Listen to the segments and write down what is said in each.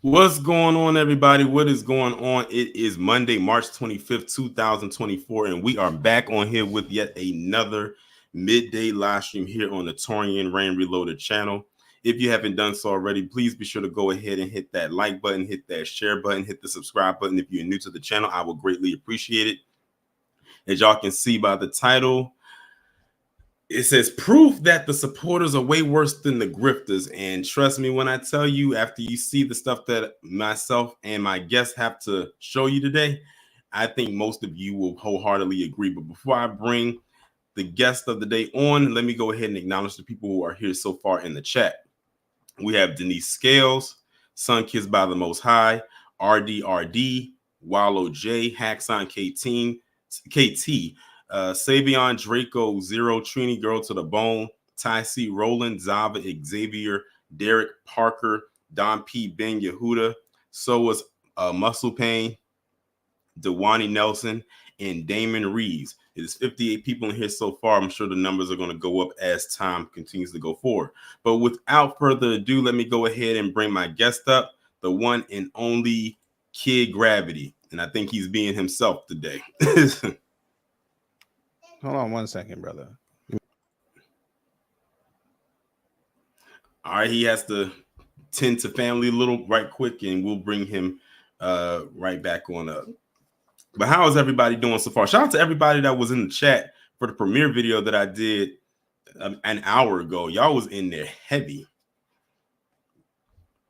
What's going on, everybody? What is going on? It is Monday, March 25th, 2024, and we are back on here with yet another midday live stream here on the Torian Rain Reloaded channel. If you haven't done so already, please be sure to go ahead and hit that like button, hit that share button, hit the subscribe button. If you're new to the channel, I will greatly appreciate it. As y'all can see by the title, it says proof that the supporters are way worse than the grifters. And trust me when I tell you, after you see the stuff that myself and my guests have to show you today, I think most of you will wholeheartedly agree. But before I bring the guest of the day on, let me go ahead and acknowledge the people who are here so far in the chat. We have Denise Scales, Sun Kids by the Most High, RDRD, Wallow J, Haxon KT, Savion Draco, Zero, Trini Girl to the Bone, Ty C. Roland, Zava, Xavier, Derek Parker, Don P. Ben Yehuda, so was Muscle Pain, Dewani Nelson, and Damon Reeves. It is 58 people in here so far. I'm sure the numbers are going to go up as time continues to go forward. But without further ado, let me go ahead and bring my guest up, the one and only Kid Gravity. And I think he's being himself today. Hold on 1 second, brother. All right, he has to tend to family a little right quick, and we'll bring him right back on up. But how is everybody doing so far? Shout out to everybody that was in the chat for the premiere video that I did an hour ago. Y'all was in there heavy.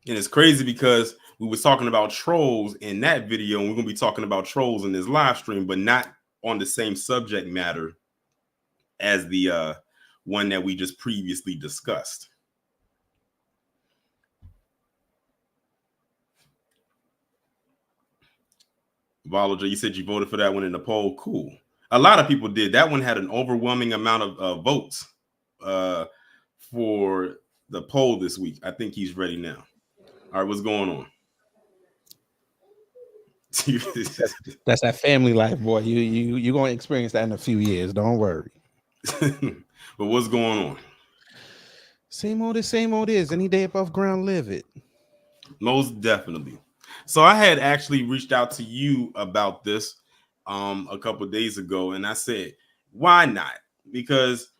And it's crazy because we was talking about trolls in that video, and we're going to be talking about trolls in this live stream, but not on the same subject matter as the one that we just previously discussed. Volager, you said you voted for that one in the poll. Cool. A lot of people did. That one had an overwhelming amount of votes for the poll this week. I think he's ready now. All right, what's going on? That's that family life, boy. You're gonna experience that in a few years. Don't worry. But what's going on? Same old is. Any day above ground, live it. Most definitely. So I had actually reached out to you about this a couple of days ago, and I said, why not? Because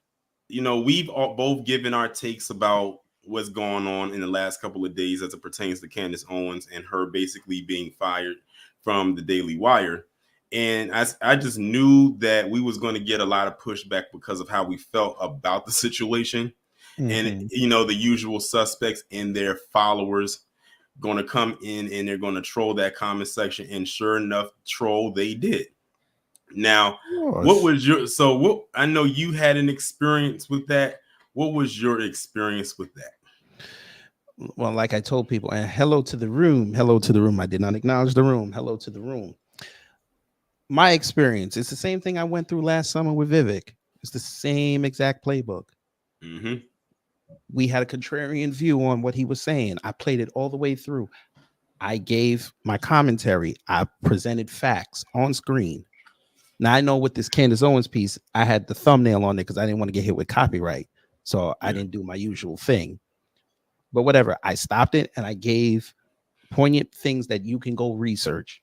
we've both given our takes about what's going on in the last couple of days as it pertains to Candace Owens and her basically being fired from the Daily Wire. And I just knew that we was going to get a lot of pushback because of how we felt about the situation. Mm-hmm. And, the usual suspects and their followers going to come in and they're going to troll that comment section. And sure enough, troll they did. Now, what was I know you had an experience with that. What was your experience with that? Well, like I told people, and hello to the room. Hello to the room. I did not acknowledge the room. Hello to the room. My experience, it's the same thing I went through last summer with Vivek. It's the same exact playbook. Mm-hmm. We had a contrarian view on what he was saying. I played it all the way through. I gave my commentary. I presented facts on screen. Now, I know with this Candace Owens piece, I had the thumbnail on it because I didn't want to get hit with copyright. So I didn't do my usual thing. But whatever, I stopped it and I gave poignant things that you can go research.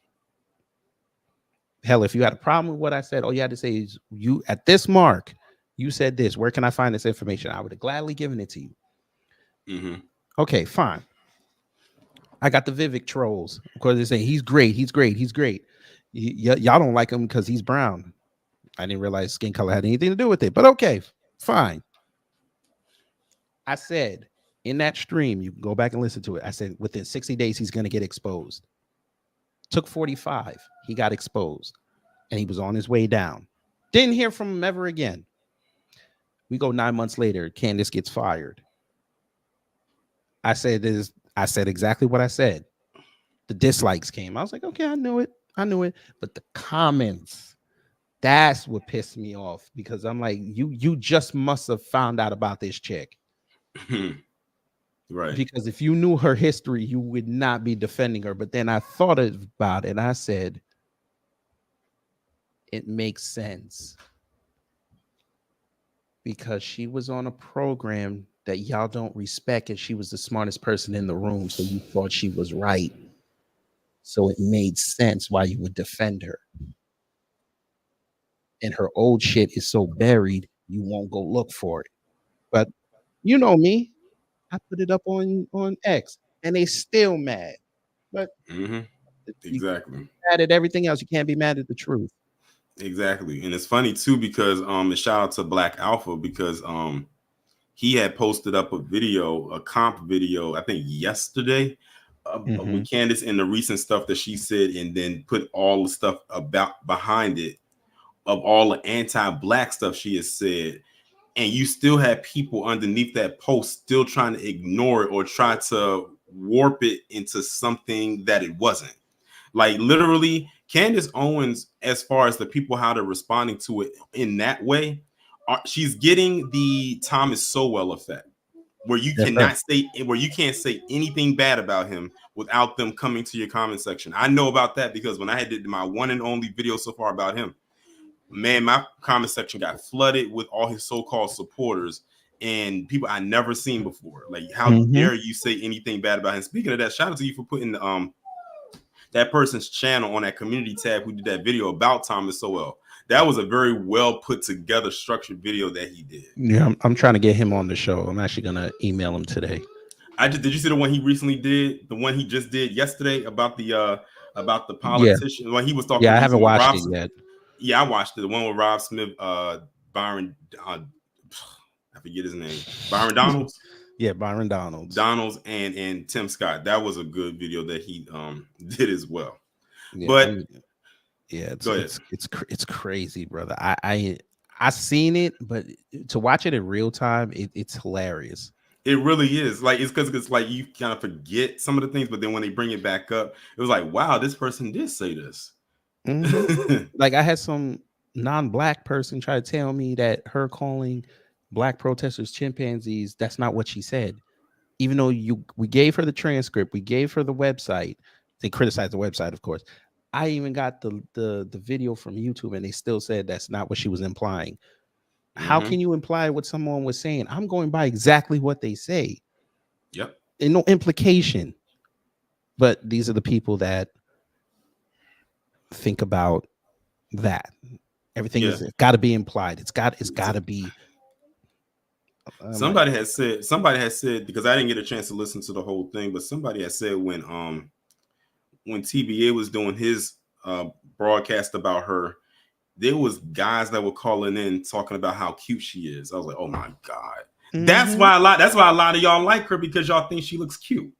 Hell, if you had a problem with what I said, all you had to say is, you at this mark, you said this. Where can I find this information? I would have gladly given it to you. Mm-hmm. Okay, fine. I got the Vivek trolls. Of course, they say he's great. Y'all don't like him because he's brown. I didn't realize skin color had anything to do with it, but okay, fine. I said in that stream, you can go back and listen to it. I said within 60 days, he's going to get exposed. Took 45. He got exposed and he was on his way down. Didn't hear from him ever again. We go 9 months later, Candace gets fired. I said exactly what I said. The dislikes came. I was like, okay, I knew it. But the comments, that's what pissed me off, because I'm like, you just must have found out about this chick. Right. Because if you knew her history, you would not be defending her. But then I thought about it and I said, it makes sense. Because she was on a program that y'all don't respect, and she was the smartest person in the room, so you thought she was right. So it made sense why you would defend her. And her old shit is so buried, you won't go look for it. But you know me, I put it up on X, and they still mad. But you Exactly. mad at everything else. You can't be mad at the truth. Exactly. And it's funny too because and shout out to Black Alpha because he had posted up a video, a comp video, I think yesterday, with Candace and the recent stuff that she said, and then put all the stuff about behind it of all the anti-black stuff she has said. And you still have people underneath that post still trying to ignore it or try to warp it into something that it wasn't. Like literally, Candace Owens, as far as the people how they're responding to it in that way, she's getting the Thomas Sowell effect, where you cannot say, where you can't say anything bad about him without them coming to your comment section. I know about that because when I did my one and only video so far about him, man, my comment section got flooded with all his so-called supporters and people I never seen before. Like, how dare you say anything bad about him? Speaking of that, shout out to you for putting that person's channel on that community tab who did that video about Thomas Sowell. That was a very well put together, structured video that he did. Yeah, I'm trying to get him on the show. I'm actually gonna email him today. Did you see the one he recently did? The one he just did yesterday about the politician. Yeah. When he was talking. Yeah, I haven't watched it yet. Yeah, I watched it. The one with Rob Smith, Byron. I forget his name. Byron Donalds. Yeah, Byron Donalds. And Tim Scott. That was a good video that he did as well. Yeah, but it's crazy, brother. I seen it, but to watch it in real time, it's hilarious. It really is. Like, it's because it's like you kind of forget some of the things, but then when they bring it back up, it was like, wow, this person did say this. Like, I had some non-black person try to tell me that her calling black protesters chimpanzees, that's not what she said. Even though we gave her the transcript, we gave her the website. They criticized the website, of course. I even got the video from YouTube, and they still said that's not what she was implying. How can you imply what someone was saying? I'm going by exactly what they say. Yep. And no implication. But these are the people that think about that. Everything is got to be implied. It's got to be. Somebody has said, because I didn't get a chance to listen to the whole thing, but somebody has said when TBA was doing his broadcast about her, there was guys that were calling in talking about how cute she is. I was like, oh my God. That's why a lot of y'all like her, because y'all think she looks cute.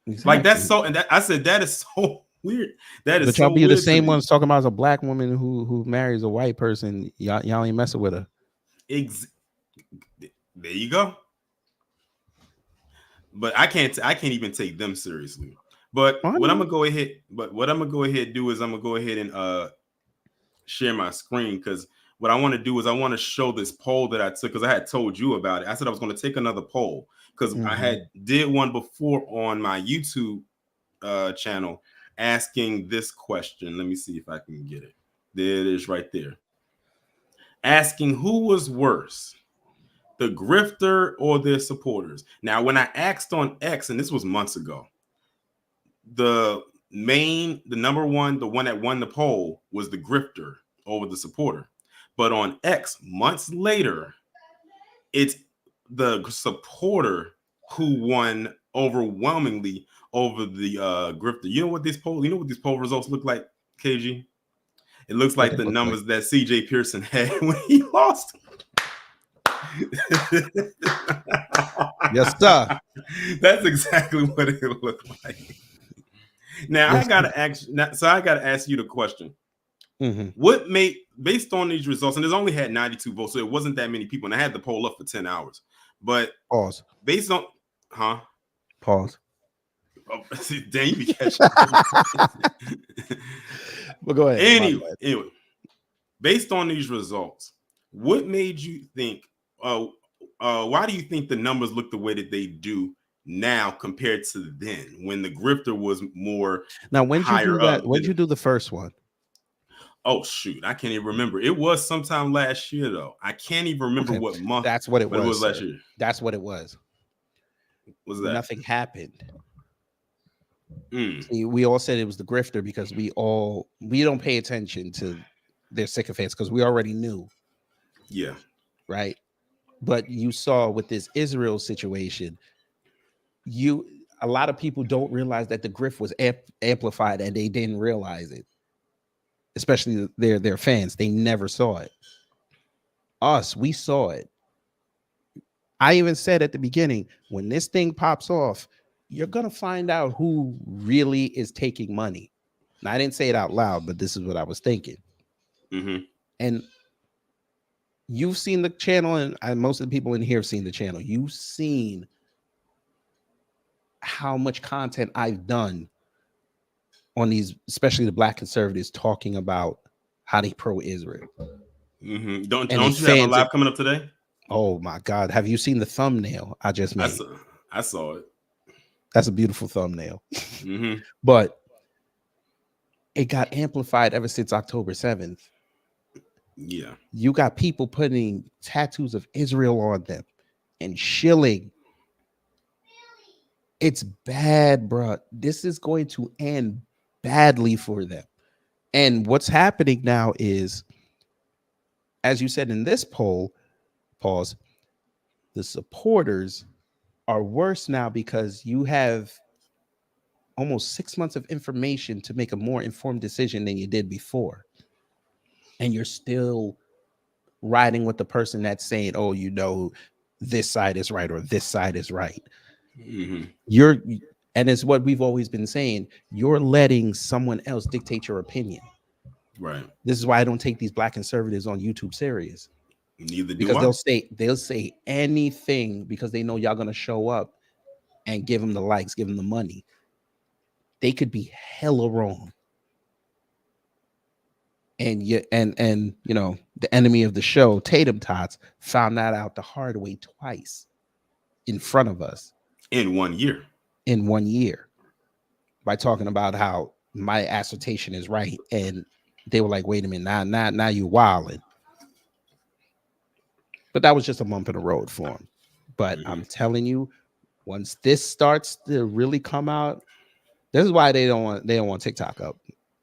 Exactly. Like, that's so, and I said that is so weird. That is, but y'all be the same ones talking about as a black woman who marries a white person. Y'all ain't messing with her. There you go. But I can't even take them seriously. But what I'm gonna go ahead and do is I'm gonna go ahead and share my screen, because what I want to do is I want to show this poll that I took, because I had told you about it. I said I was going to take another poll because I did one before on my YouTube channel asking this question. Let me see if I can get it. There it is right there. Asking who was worse, the grifter or their supporters. Now, when I asked on X, and this was months ago, the number one, the one that won the poll was the grifter over the supporter. But on X, months later, it's the supporter who won overwhelmingly over the grifter. You know what these poll results look like, KG? It looks like the numbers that CJ Pearson had when he lost. Yes, sir. That's exactly what it looked like. Now, I gotta ask you the question. What made, based on these results, and there's only had 92 votes, so it wasn't that many people, and I had the poll up for 10 hours. But pause. Based on pause. Oh, damn, you be catching. But go ahead. Anyway, based on these results, what made you think? Why do you think the numbers look the way that they do now compared to then, when the grifter was more? Now, when did you do that? When did you do the first one? Oh shoot, I can't even remember. It was sometime last year though. I can't even remember what month. That's what it was. It was last year. That's what it was. What's that? Nothing happened. See, we all said it was the grifter because we don't pay attention to their sycophants because we already knew. Yeah. Right. But you saw with this Israel situation, a lot of people don't realize that the grift was amplified and they didn't realize it. Especially their fans. They never saw it. Us, we saw it. I even said at the beginning, when this thing pops off, you're going to find out who really is taking money. Now, I didn't say it out loud, but this is what I was thinking. And you've seen the channel, and most of the people in here have seen the channel. You've seen how much content I've done on these, especially the Black conservatives, talking about how they pro-Israel. Don't you have a live coming up today? Oh my God! Have you seen the thumbnail I just made? I saw it. That's a beautiful thumbnail. But it got amplified ever since October 7th. Yeah. You got people putting tattoos of Israel on them and shilling. It's bad, bro. This is going to end badly for them. And what's happening now is, as you said in this poll, pause, the supporters are worse now because you have almost 6 months of information to make a more informed decision than you did before. And you're still riding with the person that's saying, oh, you know, this side is right or this side is right. And it's what we've always been saying. You're letting someone else dictate your opinion. Right. This is why I don't take these Black conservatives on YouTube serious. Neither do because I. they'll say anything because they know y'all gonna show up and give them the likes, give them the money. They could be hella wrong. And you know, the enemy of the show, Tatum Tots, found that out the hard way twice in front of us. In 1 year. In 1 year. By talking about how my assertion is right. And they were like, wait a minute, now you wilding. But that was just a bump in the road for him. But I'm telling you, once this starts to really come out, this is why they don't want TikTok up.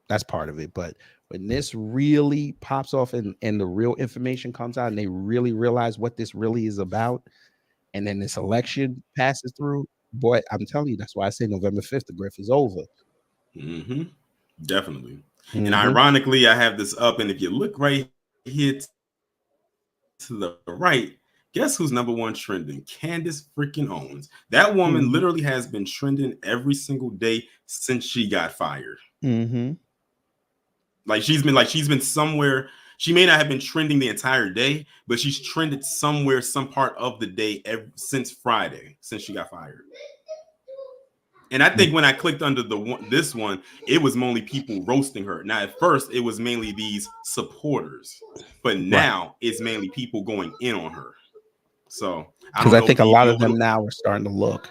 That's part of it. But when this really pops off and the real information comes out and they really realize what this really is about, and then this election passes through, boy, I'm telling you, that's why I say November 5th, the grift is over. Definitely. And ironically, I have this up, and if you look right here to the right, guess who's number one trending? Candace freaking Owens. That woman literally has been trending every single day since she got fired. Like she's been somewhere. She may not have been trending the entire day, but she's trended somewhere, some part of the day since Friday, since she got fired. And I think when I clicked under this one, it was mainly people roasting her. Now, at first, it was mainly these supporters, but now it's mainly people going in on her. So because I think a lot of them now are starting to look.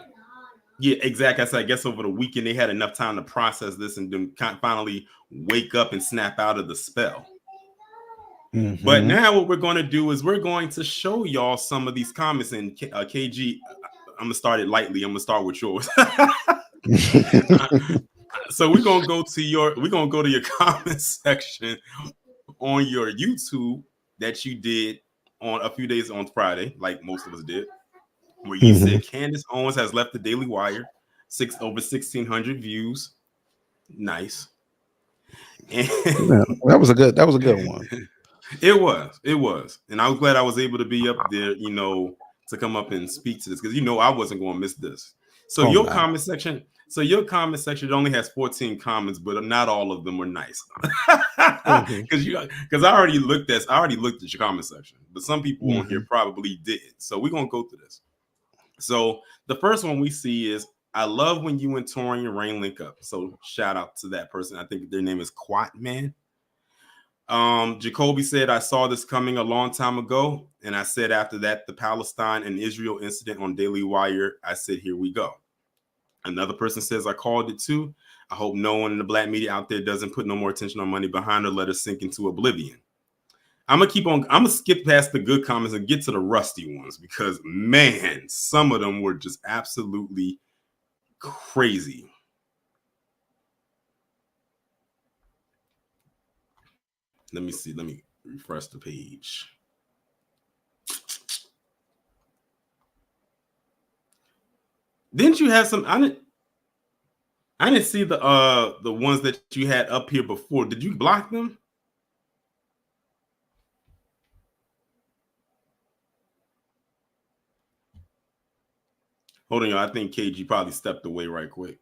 Yeah, exactly. I guess over the weekend they had enough time to process this and then finally wake up and snap out of the spell. But now what we're going to do is we're going to show y'all some of these comments. And KG, I'm gonna start it lightly. I'm gonna start with yours. So we're gonna go to your comment section on your YouTube that you did on a few days on Friday, like most of us did, where you said Candace Owens has left the Daily Wire, over 1,600 views. Nice. And that was a good one. It was, and I was glad I was able to be up there, you know, to come up and speak to this because I wasn't going to miss this. So your comment section only has 14 comments, but not all of them were nice. Because I already looked at your comment section, but some people on here probably didn't. So we're gonna go through this. So the first one we see is, I love when you and Torian Rain link up. So shout out to that person. I think their name is Quat Man. Jacoby said, I saw this coming a long time ago. And I said after that, the Palestine and Israel incident on Daily Wire, I said, here we go. Another person says, I called it too. I hope no one in the Black media out there doesn't put no more attention on money behind or let us sink into oblivion. I'm gonna skip past the good comments and get to the rusty ones because man, some of them were just absolutely crazy. Let me see. Let me refresh the page. Didn't you have some? I didn't see the ones that you had up here before. Did you block them? Hold on, y'all. I think KG probably stepped away right quick.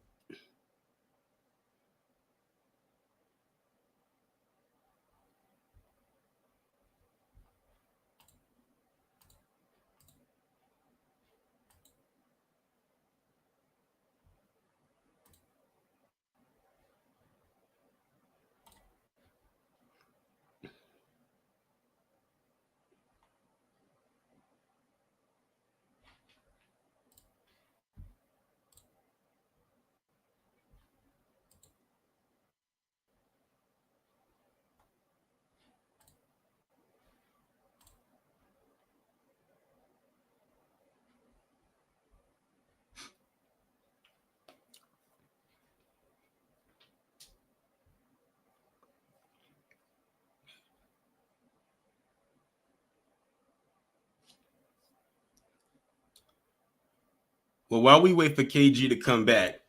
Well, while we wait for KG to come back,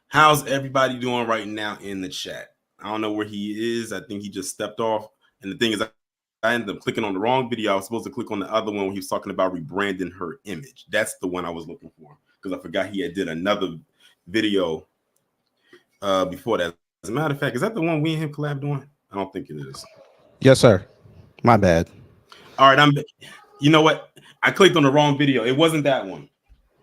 how's everybody doing right now in the chat? I don't know where he is. I think he just stepped off. And the thing is, I ended up clicking on the wrong video. I was supposed to click on the other one when he was talking about rebranding her image. That's the one I was looking for because I forgot he had did another video before that. As a matter of fact, is that the one we and him collab doing? I don't think it is. Yes, sir. My bad. All right, you know what? I clicked on the wrong video. It wasn't that one.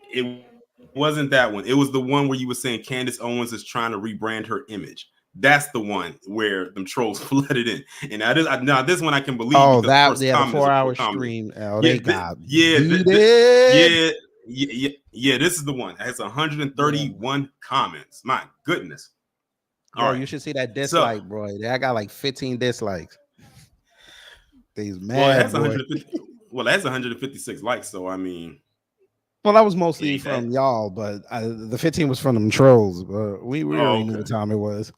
It wasn't that one. It was the one where you were saying Candace Owens is trying to rebrand her image. That's the one where them trolls flooded in. And now this one I can believe. Oh, that the 4-hour stream. Oh, they got yeah. This is the one. It has 131 comments. My goodness. All right, you should see that dislike, bro. I got like 15 dislikes. These mad. Well, that's 156 likes. So I mean. Well, that was mostly from y'all, but the 15 was from them trolls. But we already knew what time it was.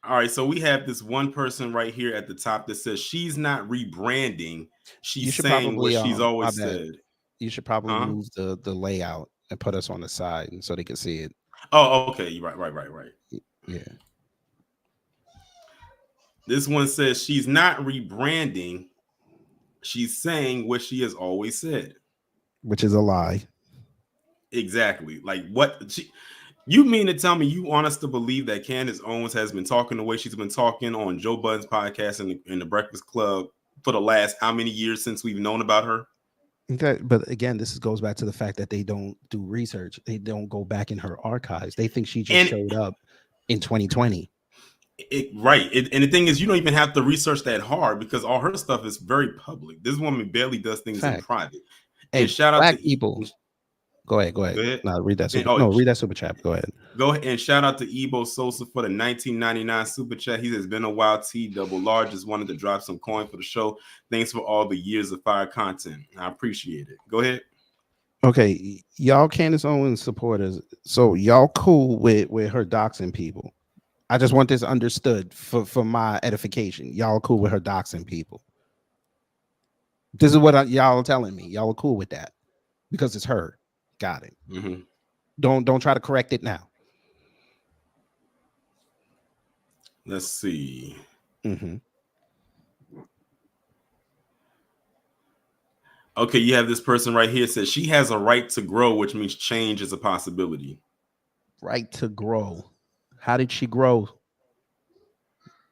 All right, so we have this one person right here at the top that says she's not rebranding. She's saying what she's always said. You should probably move the layout and put us on the side so they can see it. Oh, okay. Right. Yeah. This one says she's not rebranding. She's saying what she has always said. Which is a lie. Exactly. Like what you mean to tell me you want us to believe that Candace Owens has been talking the way she's been talking on Joe Budden's podcast and in the Breakfast Club for the last how many years since we've known about her? Okay, but again, this goes back to the fact that they don't do research. They don't go back in her archives. They think she just showed up in 2020. Right. And the thing is, you don't even have to research that hard because all her stuff is very public. This woman barely does things in private. Hey, and shout out to people. Go ahead. No, read that. Read that super chat. Go ahead. Go ahead and shout out to Ebo Sosa for the 1999 super chat. He says, "Been a while. T double large. Just wanted to drop some coin for the show. Thanks for all the years of fire content. I appreciate it. Go ahead." Okay, y'all Candace Owens supporters. So y'all cool with her doxing people? I just want this understood for my edification. Y'all cool with her doxing people? This is what y'all are telling me. Y'all are cool with that because it's her. Got it. Mm-hmm. Don't try to correct it now. Let's see. Mm-hmm. Okay, you have this person right here says she has a right to grow, which means change is a possibility. Right to grow. How did she grow?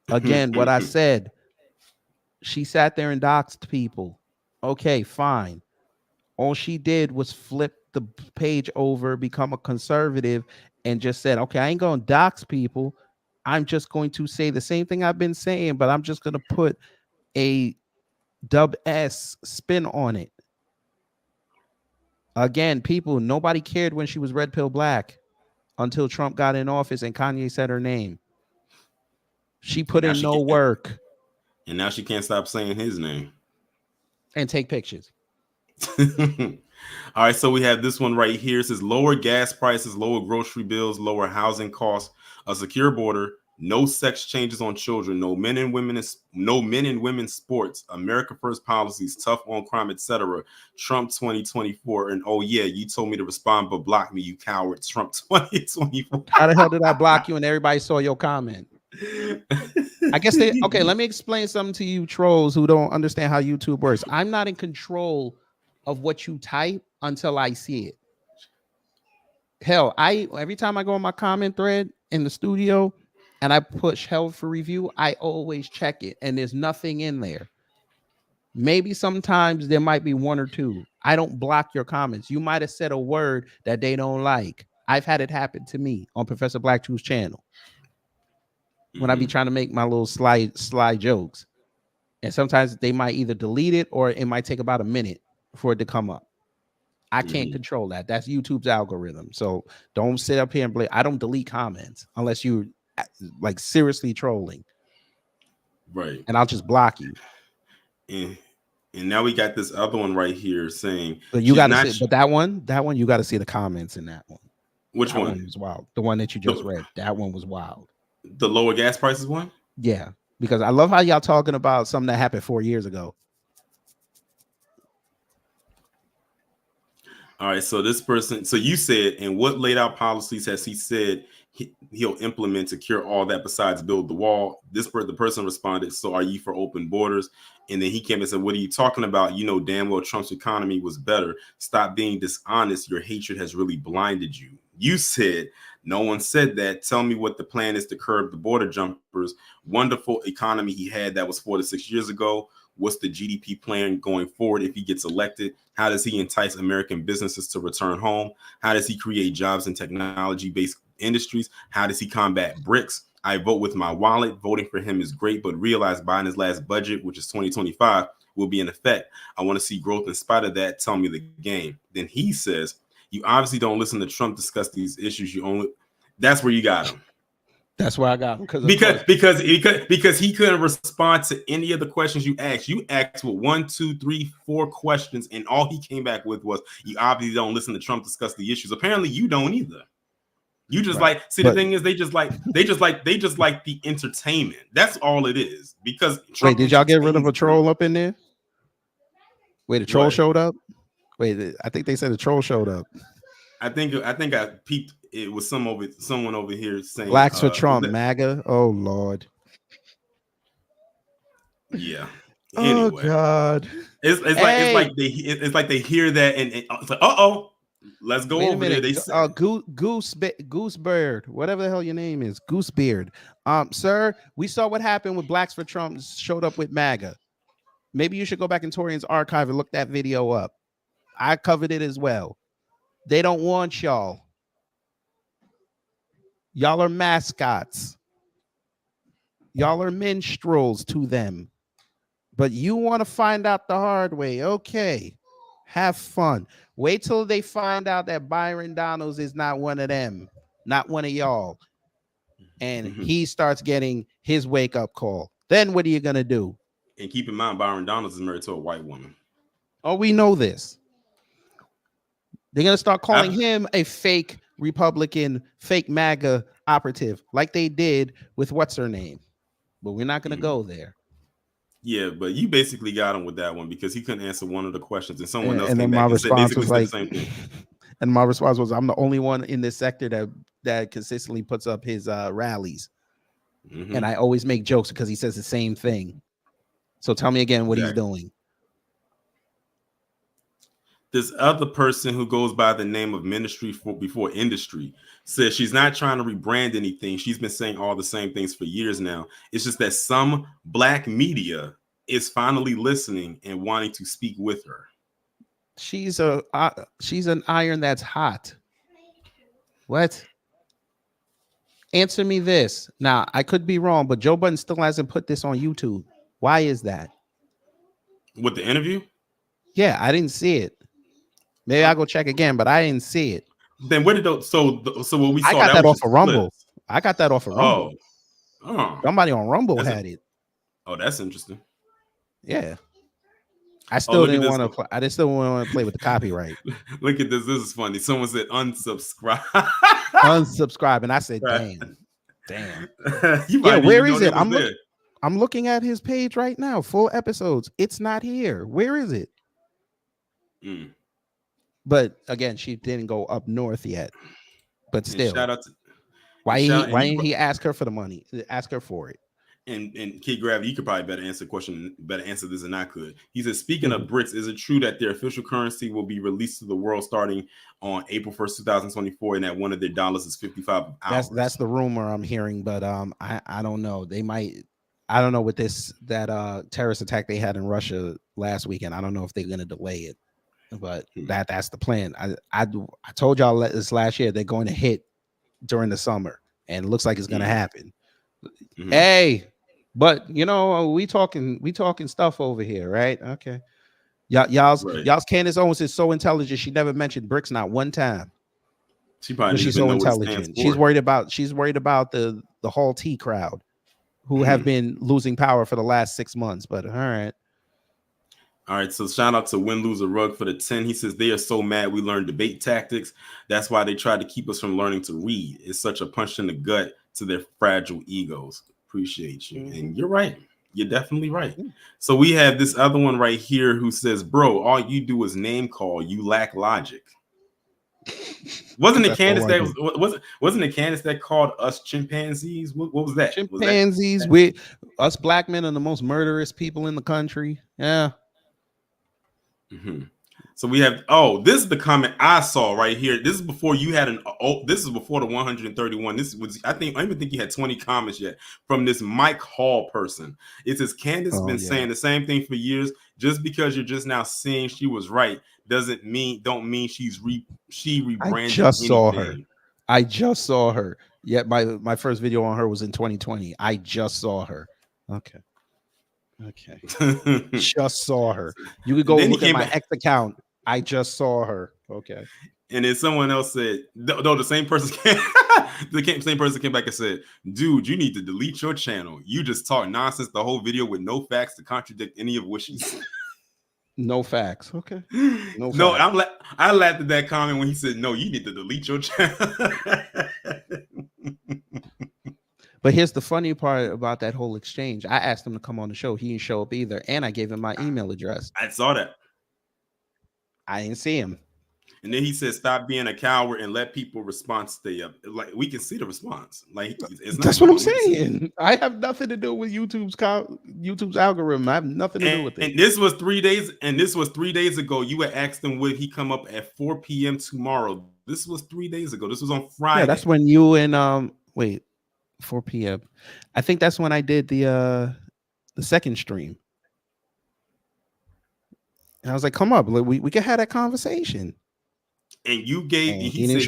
Again, what I said. She sat there and doxed people. Okay, fine. All she did was flip the page over, become a conservative, and just said, okay, I ain't going to dox people. I'm just going to say the same thing I've been saying, but I'm just going to put a dub S spin on it. Again, people, nobody cared when she was red pill black until Trump got in office and Kanye said her name. She put in no work. And now she can't stop saying his name. And take pictures. All right, so we have this one right here. It says lower gas prices, lower grocery bills, lower housing costs, a secure border, no sex changes on children, no men and women sports, America first policies, tough on crime, etc. Trump 2024. And oh yeah, you told me to respond, but block me, you coward. Trump 2024. How the hell did I block you and everybody saw your comment? I guess okay, let me explain something to you trolls who don't understand how YouTube works. I'm not in control of what you type until I see it. Hell, every time I go on my comment thread in the studio and I push held for review, I always check it and there's nothing in there. Maybe sometimes there might be one or two. I don't block your comments. You might have said a word that they don't like. I've had it happen to me on Professor Black Truth's channel when I be trying to make my little sly jokes. And sometimes they might either delete it or it might take about a minute for it to come up. I can't control that. That's YouTube's algorithm. So don't sit up here and blame. I don't delete comments unless you're like seriously trolling. Right. And I'll just block you. And now we got this other one right here saying, but you got to see, but that one, you got to see the comments in that one. Which one? One was wild. The one that you just read. That one was wild. The lower gas prices one? Yeah. Because I love how y'all talking about something that happened 4 years ago. All right, so this person, so you said, and what laid out policies has he said he'll implement to cure all that besides build the wall? The person responded, so are you for open borders? And then he came and said, what are you talking about? You know damn well Trump's economy was better. Stop being dishonest. Your hatred has really blinded you. You said, no one said that. Tell me what the plan is to curb the border jumpers. Wonderful economy he had that was 4 to 6 years ago. What's the GDP plan going forward if he gets elected? How does he entice American businesses to return home? How does he create jobs in technology-based industries? How does he combat BRICS? I vote with my wallet. Voting for him is great, but realize Biden's last budget, which is 2025, will be in effect. I want to see growth in spite of that. Tell me the game. Then he says, you obviously don't listen to Trump discuss these issues. That's where you got him. That's where I got him because he couldn't respond to any of the questions you asked. You asked with 1, 2, 3, 4 questions, and all he came back with was, "You obviously don't listen to Trump discuss the issues." Apparently, you don't either. You just the thing is, they just like the entertainment. That's all it is. Because Trump did y'all get rid of a troll up in there? Wait, the troll showed up. Wait, I think they said the troll showed up. I think I peeped. It was someone over here saying blacks for Trump, MAGA. Oh Lord. Yeah. Anyway. Oh God. It's like they hear that and it's like, let's go over there. They say Goosebeard, whatever the hell your name is, Goosebeard. Sir, we saw what happened with blacks for Trump showed up with MAGA. Maybe you should go back in Torian's archive and look that video up. I covered it as well. They don't want y'all. Y'all are mascots. Y'all are minstrels to them. But you want to find out the hard way. Okay. Have fun. Wait till they find out that Byron Donalds is not one of them. Not one of y'all. And he starts getting his wake-up call. Then what are you going to do? And keep in mind, Byron Donalds is married to a white woman. Oh, we know this. They're going to start calling him a fake Republican, fake MAGA operative, like they did with what's her name. But we're not going to go there. Yeah, but you basically got him with that one because he couldn't answer one of the questions, and someone else came back my response was like, the same thing. And my response was, I'm the only one in this sector that consistently puts up his rallies. And I always make jokes because he says the same thing. So tell me again what he's doing. This other person who goes by the name of Ministry Before Industry says she's not trying to rebrand anything. She's been saying all the same things for years now. It's just that some black media is finally listening and wanting to speak with her. She's an iron that's hot. What? Answer me this. Now, I could be wrong, but Joe Budden still hasn't put this on YouTube. Why is that? With the interview? Yeah, I didn't see it. Maybe I'll go check again, but I didn't see it. Then where did those? So what we saw? I got that off of Rumble. I got that off of Rumble. Oh. Somebody on Rumble had it. Oh, that's interesting. Yeah. I still didn't want to play. I just still want to play with the copyright. Look at this. This is funny. Someone said unsubscribe. Unsubscribe. And I said, damn. Yeah, where is it? I'm looking at his page right now. Full episodes. It's not here. Where is it? But again, she didn't go up north yet. But still, shout out to, why didn't he ask her for the money? Ask her for it. And Kid Gravity, you could probably better answer this than I could. He says, speaking of BRICS, is it true that their official currency will be released to the world starting on April 1st, 2024, and that one of their dollars is 55 hours? That's the rumor I'm hearing, but I don't know. They might. I don't know with that terrorist attack they had in Russia last weekend. I don't know if they're gonna delay it, but that's the plan. I told y'all this last year they're going to hit during the summer, and it looks like it's gonna happen. Hey, but we talking stuff over here, right? Okay. Y'all's Candace Owens is so intelligent. She never mentioned BRICS not one time. She's so intelligent. She's worried about the Hall T crowd who have been losing power for the last 6 months. But all right. So shout out to Win Lose a Rug for the 10. He says they are so mad we learned debate tactics. That's why they tried to keep us from learning to read. It's such a punch in the gut to their fragile egos. Appreciate you. And you're right. You're definitely right. So we have this other one right here who says, bro, all you do is name call. You lack logic. Wasn't it Candace that called us chimpanzees? What was that? Chimpanzees. Us black men are the most murderous people in the country. Yeah. So we have, this is the comment I saw right here. This is before you had this is before the 131. I even think you had 20 comments yet from this Mike Hall person. It says Candace has been saying the same thing for years. Just because you're just now seeing she was right don't mean she rebranded. I just saw her. Yet my first video on her was in 2020. I just saw her. Okay. Just saw her. You could go look at my X account. I just saw her. Okay. And then someone else said, the same person came back and said, dude, you need to delete your channel. You just talk nonsense the whole video with no facts to contradict any of what she said. No facts. Okay. No, I laughed at that comment when he said, no, you need to delete your channel. But here's the funny part about that whole exchange. I asked him to come on the show. He didn't show up either. And I gave him my email address. I saw that. I didn't see him. And then he said, stop being a coward and let people response stay up. Like, we can see the response. Like, that's what I'm saying. I have nothing to do with YouTube's algorithm. I have nothing to do with it. And this was 3 days. And this was 3 days ago. You had asked him, would he come up at 4 p.m. tomorrow? This was 3 days ago. This was on Friday. Yeah, that's when you and 4 p.m. I think that's when I did the second stream. And I was like, come up, we can have that conversation. And you gave he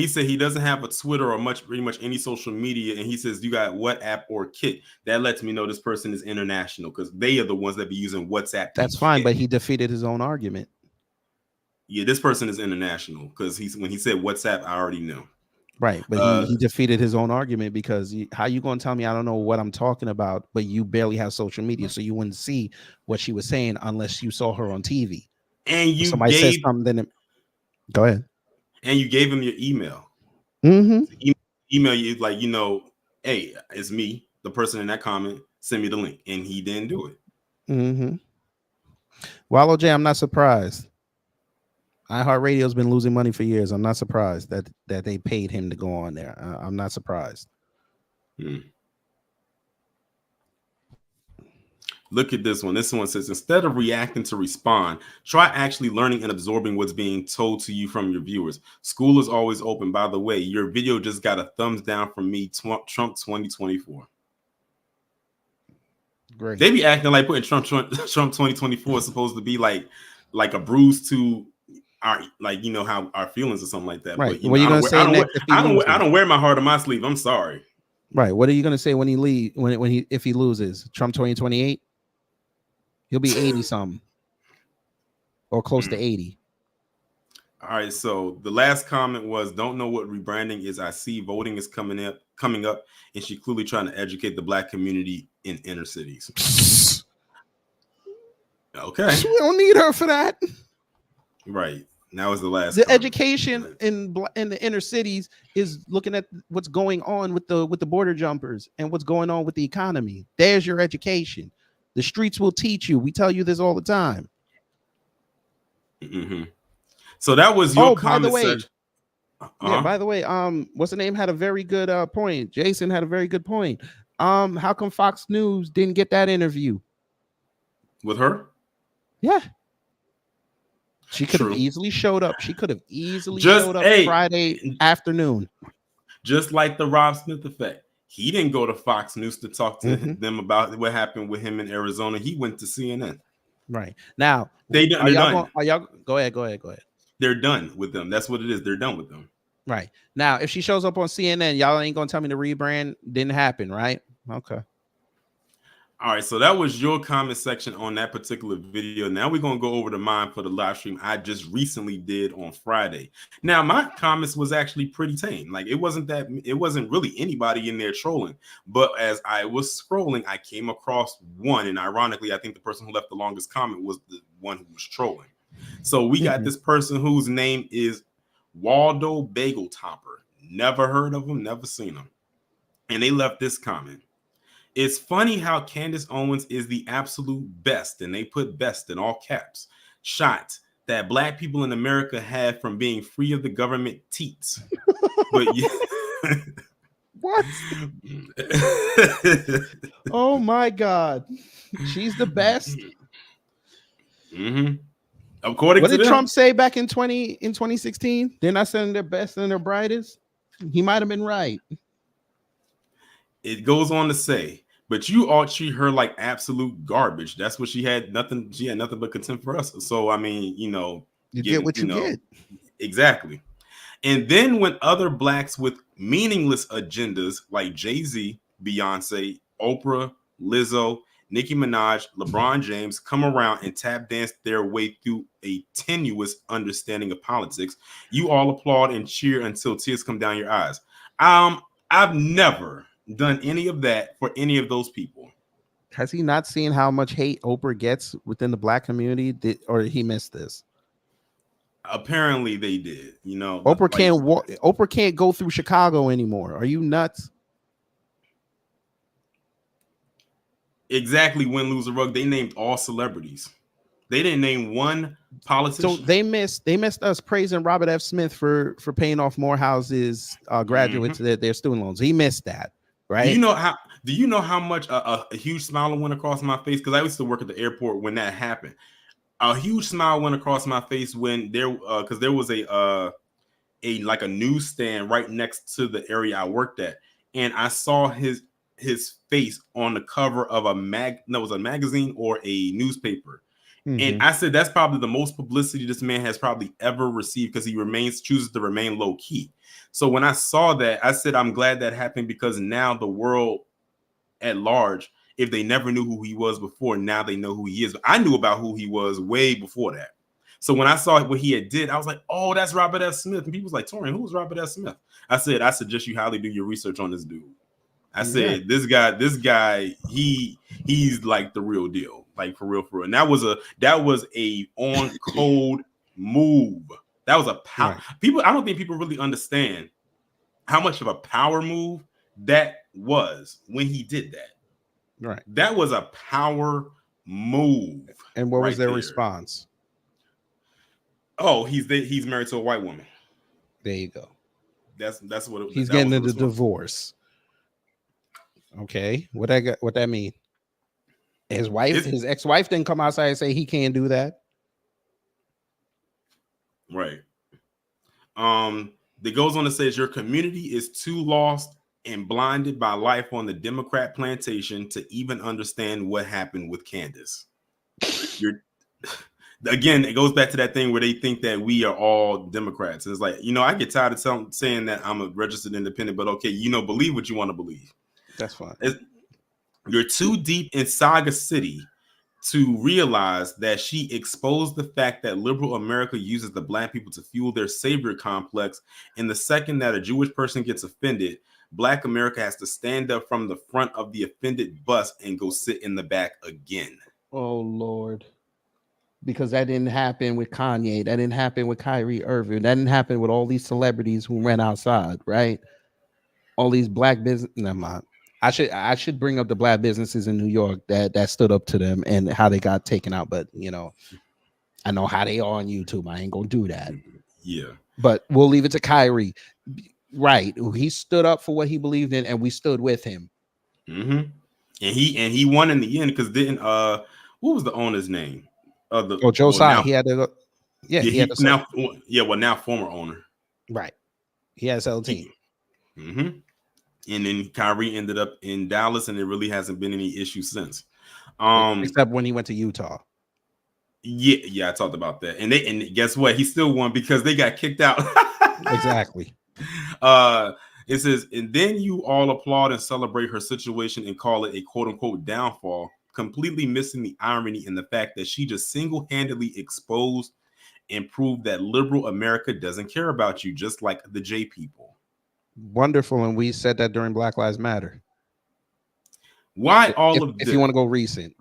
said he doesn't have a Twitter or pretty much any social media. And he says you got WhatsApp or Kit. That lets me know this person is international because they are the ones that be using WhatsApp. That's fine, but he defeated his own argument. Yeah, this person is international because when he said WhatsApp, I already knew. Right, but he defeated his own argument because how you going to tell me I don't know what I'm talking about, but you barely have social media, so you wouldn't see what she was saying unless you saw her on TV. And somebody says something, then go ahead. And you gave him your email. Email you like, hey, it's me, the person in that comment. Send me the link, and he didn't do it. Wallow J, I'm not surprised. iHeartRadio's been losing money for years. I'm not surprised that they paid him to go on there. I'm not surprised. Look at this one. This one says, instead of reacting to respond, try actually learning and absorbing what's being told to you from your viewers. School is always open. By the way, your video just got a thumbs down from me, Trump 2024. Great. They be acting like putting Trump 2024 is supposed to be like a bruise to our, how our feelings or something like that. Right. But, what are you going to say next? I don't wear my heart on my sleeve. I'm sorry. Right. What are you going to say when if he loses? Trump 2028? He'll be 80 something or close to 80. All right, so the last comment was, "Don't know what rebranding is. I see voting is coming up, and she clearly trying to educate the black community in inner cities." Okay, We don't need her for that. right. That was the last. The comment. education in the inner cities is looking at what's going on with the border jumpers and what's going on with the economy. There's your education. The streets will teach you. We tell you this all the time. Mm-hmm. So that was your comment by the way, section. yeah. By the way, what's the name had a very good point. Jason had a very good point. How come Fox News didn't get that interview with her? Yeah. She could have easily showed up. She could have easily showed up Friday afternoon. Just like the Rob Smith effect. He didn't go to Fox News to talk to them about what happened with him in Arizona. He went to CNN. Right. Now, they're done. Are y'all go ahead. They're done with them. That's what it is. They're done with them. Right. Now, if she shows up on CNN, y'all ain't gonna tell me the rebrand didn't happen, right? Okay. All right, so that was your comment section on that particular video. Now we're gonna go over to mine for the live stream I just recently did on Friday. Now my comments was actually pretty tame. Like it wasn't really anybody in there trolling. But as I was scrolling, I came across one, and ironically, I think the person who left the longest comment was the one who was trolling. So we got this person whose name is Waldo Bagel Topper. Never heard of him, never seen him, and they left this comment. It's funny how Candace Owens is the absolute best, and they put best in all caps, shot that black people in America have from being free of the government teats. But what? Oh my God. She's the best. Mm-hmm. According what to did them, Trump say back in 2016? They're not sending their best and their brightest. He might have been right. It goes on to say, but you all treat her like absolute garbage. That's what she had. She had nothing but contempt for us. So I mean, you get what you get. Exactly. And then when other blacks with meaningless agendas like Jay-Z, Beyonce, Oprah, Lizzo, Nicki Minaj, LeBron James come around and tap dance their way through a tenuous understanding of politics, you all applaud and cheer until tears come down your eyes. I've never done any of that for any of those people. Has he not seen how much hate Oprah gets within the black community, or he missed this? Apparently they did. Oprah can't go through Chicago anymore. Are you nuts? Exactly. Win, lose, or rug. They named all celebrities. They didn't name one politician. So they missed us praising Robert F. Smith for paying off Morehouse's graduates their student loans. He missed that, right? Do you know how much a huge smile went across my face? Because I used to work at the airport when that happened. A huge smile went across my face when there was a newsstand right next to the area I worked at, and I saw his face on the cover of a magazine or a newspaper. And I said, that's probably the most publicity this man has probably ever received, because he chooses to remain low key. So when I saw that, I said, I'm glad that happened, because now the world at large, if they never knew who he was before, now they know who he is. But I knew about who he was way before that. So when I saw what he had did, I was like, oh, that's Robert F. Smith. And people was like, Torian, who's Robert F. Smith? I said, I suggest you highly do your research on this dude. I said, this guy, he's like the real deal, like for real. And that was a on code move. That was a power. Right. I don't think people really understand how much of a power move that was when he did that. Right. That was a power move. And what was their response? Oh, he's married to a white woman. There you go. That's what it was. He's getting into divorce. Okay, what that mean? His ex-wife didn't come outside and say he can't do that. Right. That goes on to say, your community is too lost and blinded by life on the Democrat plantation to even understand what happened with Candace. Again, it goes back to that thing where they think that we are all Democrats. It's like, I get tired of saying that I'm a registered independent, but okay, believe what you want to believe. That's fine. You're too deep in Saga City to realize that she exposed the fact that liberal America uses the black people to fuel their savior complex. And the second that a Jewish person gets offended, Black America has to stand up from the front of the offended bus and go sit in the back again. Oh, Lord. Because that didn't happen with Kanye. That didn't happen with Kyrie Irving. That didn't happen with all these celebrities who ran outside, right? All these black business. Never mind. I should bring up the black businesses in New York that stood up to them and how they got taken out. But I know how they are on YouTube. I ain't gonna do that. Yeah. But we'll leave it to Kyrie. Right. He stood up for what he believed in, and we stood with him. Mm-hmm. And he won in the end because didn't what was the owner's name? Joe Tsai. He had to now former owner. Right. He had to sell the team. Mm-hmm. And then Kyrie ended up in Dallas, and there really hasn't been any issue since. Except when he went to Utah. Yeah, I talked about that. And guess what? He still won because they got kicked out. Exactly. It says, and then you all applaud and celebrate her situation and call it a quote unquote downfall, completely missing the irony in the fact that she just single-handedly exposed and proved that liberal America doesn't care about you, just like the J people. Wonderful. And we said that during Black Lives Matter. Why all of this? If you want to go recent.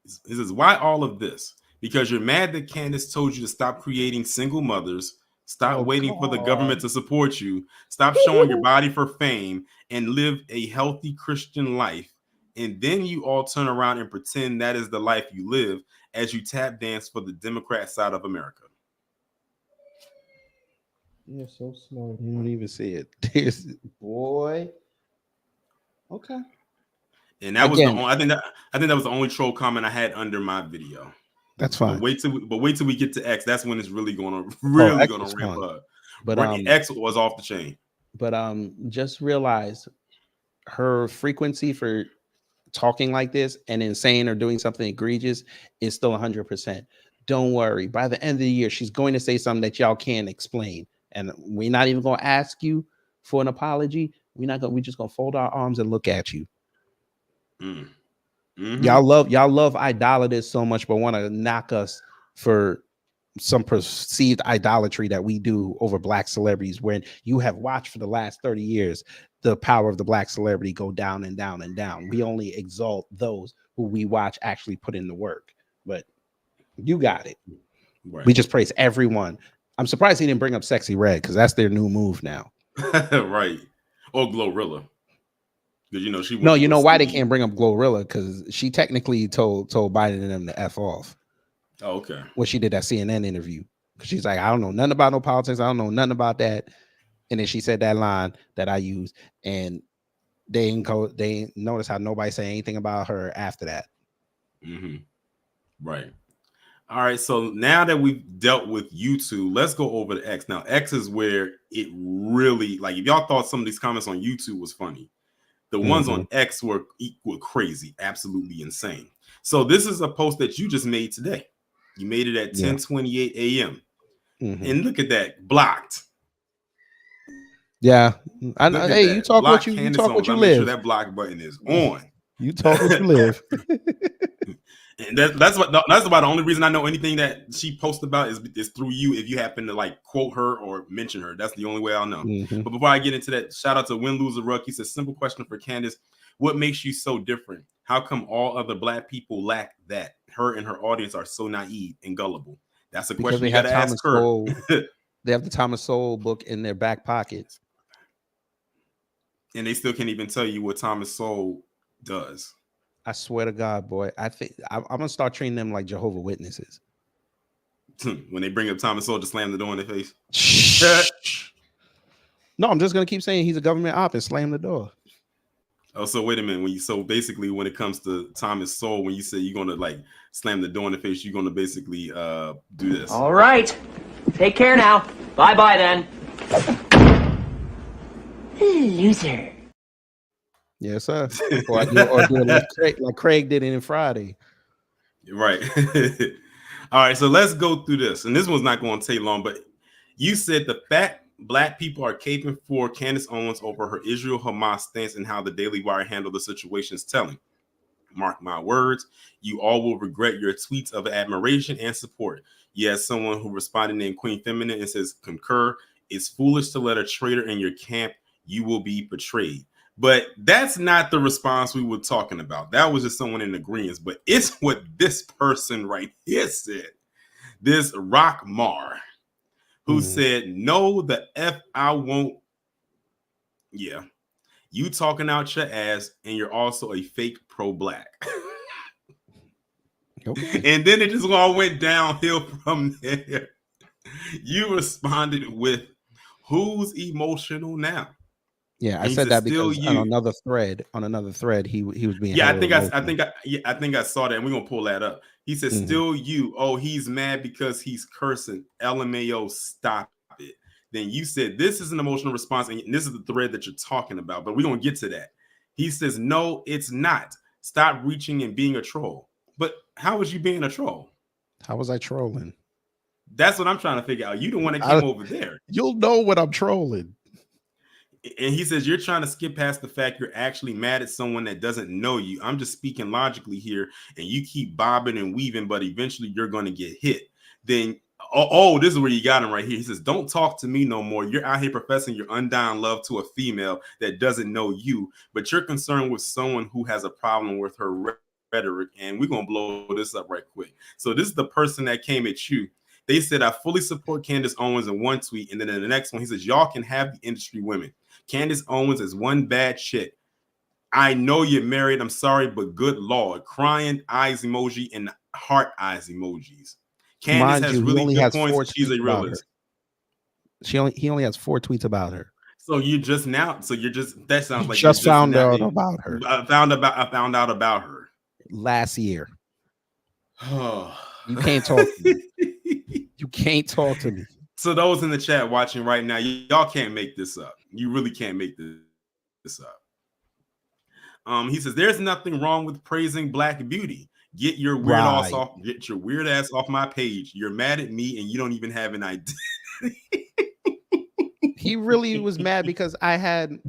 It says, why all of this? Because you're mad that Candace told you to stop creating single mothers, stop waiting for the government to support you, stop showing your body for fame, and live a healthy Christian life. And then you all turn around and pretend that is the life you live as you tap dance for the Democrat side of America. You're so smart. You don't even see it. Boy. Okay. And that was I think that was the only troll comment I had under my video. That's fine. But wait till we get to X. That's when it's really gonna ramp up. But X was off the chain. But just realize her frequency for talking like this and insane or doing something egregious is still 100%. Don't worry. By the end of the year, she's going to say something that y'all can't explain, and we're not even going to ask you for an apology. We're just gonna fold our arms and look at you. Mm-hmm. Y'all love idolaters so much, but want to knock us for some perceived idolatry that we do over black celebrities, when you have watched for the last 30 years the power of the black celebrity go down and down and down. We only exalt those who we watch actually put in the work. But you got it. Right. We just praise everyone. I'm surprised he didn't bring up Sexy Red, because that's their new move now. Right. Or Glorilla. Because she no, you know why they can't bring up Glorilla? Because she technically told Biden and them to F off. Oh, okay. When she did that CNN interview. Because she's like, I don't know nothing about no politics. I don't know nothing about that. And then she said that line that I used, and they ain't notice how nobody said anything about her after that. Mm-hmm. Right. All right. So now that we've dealt with YouTube, let's go over to X. Now, X is where it really, like, if y'all thought some of these comments on YouTube was funny, the ones on X were crazy, absolutely insane. So this is a post that you just made today. You made it at 10:28 a.m. And look at that, blocked. Yeah, I know. Hey, you talk what you live. Make sure that block button is on. You talk what you live. And that's about the only reason I know anything that she posts about is through you. If you happen to like quote her or mention her, that's the only way I'll know. But before I get into that, shout out to Win Loser Ruck. He says, simple question for Candace: what makes you so different? How come all other black people lack that? Her and her audience are so naive and gullible. That's a question you got to ask her. They have the Thomas Sowell book in their back pockets, and they still can't even tell you what Thomas Sowell does. I swear to God, boy. I think I'm gonna start treating them like Jehovah's Witnesses. When they bring up Thomas Sowell to slam the door in their face. No, I'm just gonna keep saying he's a government op and slam the door. Oh, so wait a minute. So basically, when it comes to Thomas Sowell, when you say you're gonna like slam the door in the face, you're gonna basically do this. All right. Take care now. Bye then. Loser. Yes, sir. Or do it like Craig did it in Friday. Right. All right, so let's go through this. And this one's not going to take long, but you said the fact black people are caping for Candace Owens over her Israel-Hamas stance and how the Daily Wire handled the situation is telling. Mark my words. You all will regret your tweets of admiration and support. Yes, someone who responded named Queen Feminine and says, concur. It's foolish to let a traitor in your camp. You will be betrayed. But that's not the response we were talking about. That was just someone in agreement. But it's what this person right here said. This Rock Mar, who said, no, the F I won't. Yeah. You talking out your ass, and you're also a fake pro-black. Okay. And then it just all went downhill from there. You responded with, who's emotional now? Yeah, I said that because on another thread, he was being. Yeah, I think I saw that, and we're gonna pull that up. He said, "Still you? Oh, he's mad because he's cursing. LMAO, stop it." Then you said, "This is an emotional response," and this is the thread that you're talking about. But we're gonna get to that. He says, "No, it's not. Stop reaching and being a troll." But how was you being a troll? How was I trolling? That's what I'm trying to figure out. You the one that came over there. You'll know what I'm trolling. And he says, you're trying to skip past the fact you're actually mad at someone that doesn't know you. I'm just speaking logically here, and you keep bobbing and weaving, but eventually you're going to get hit. Then, this is where you got him right here. He says, don't talk to me no more. You're out here professing your undying love to a female that doesn't know you, but you're concerned with someone who has a problem with her rhetoric. And we're going to blow this up right quick. So this is the person that came at you. They said, I fully support Candace Owens in one tweet. And then in the next one, he says, y'all can have the industry women. Candace Owens is one bad shit. I know you're married. I'm sorry, but good Lord. Crying eyes emoji and heart eyes emojis. Candace has really good points. She's a realist. He only has 4 tweets about her. So that sounds like just found out about her. I found out about her last year. You can't talk to me. You can't talk to me. So those in the chat watching right now, y'all can't make this up. You really can't make this up. He says, there's nothing wrong with praising Black beauty. Get your weird ass off. Get your weird ass off my page. You're mad at me and you don't even have an idea. He really was mad because I had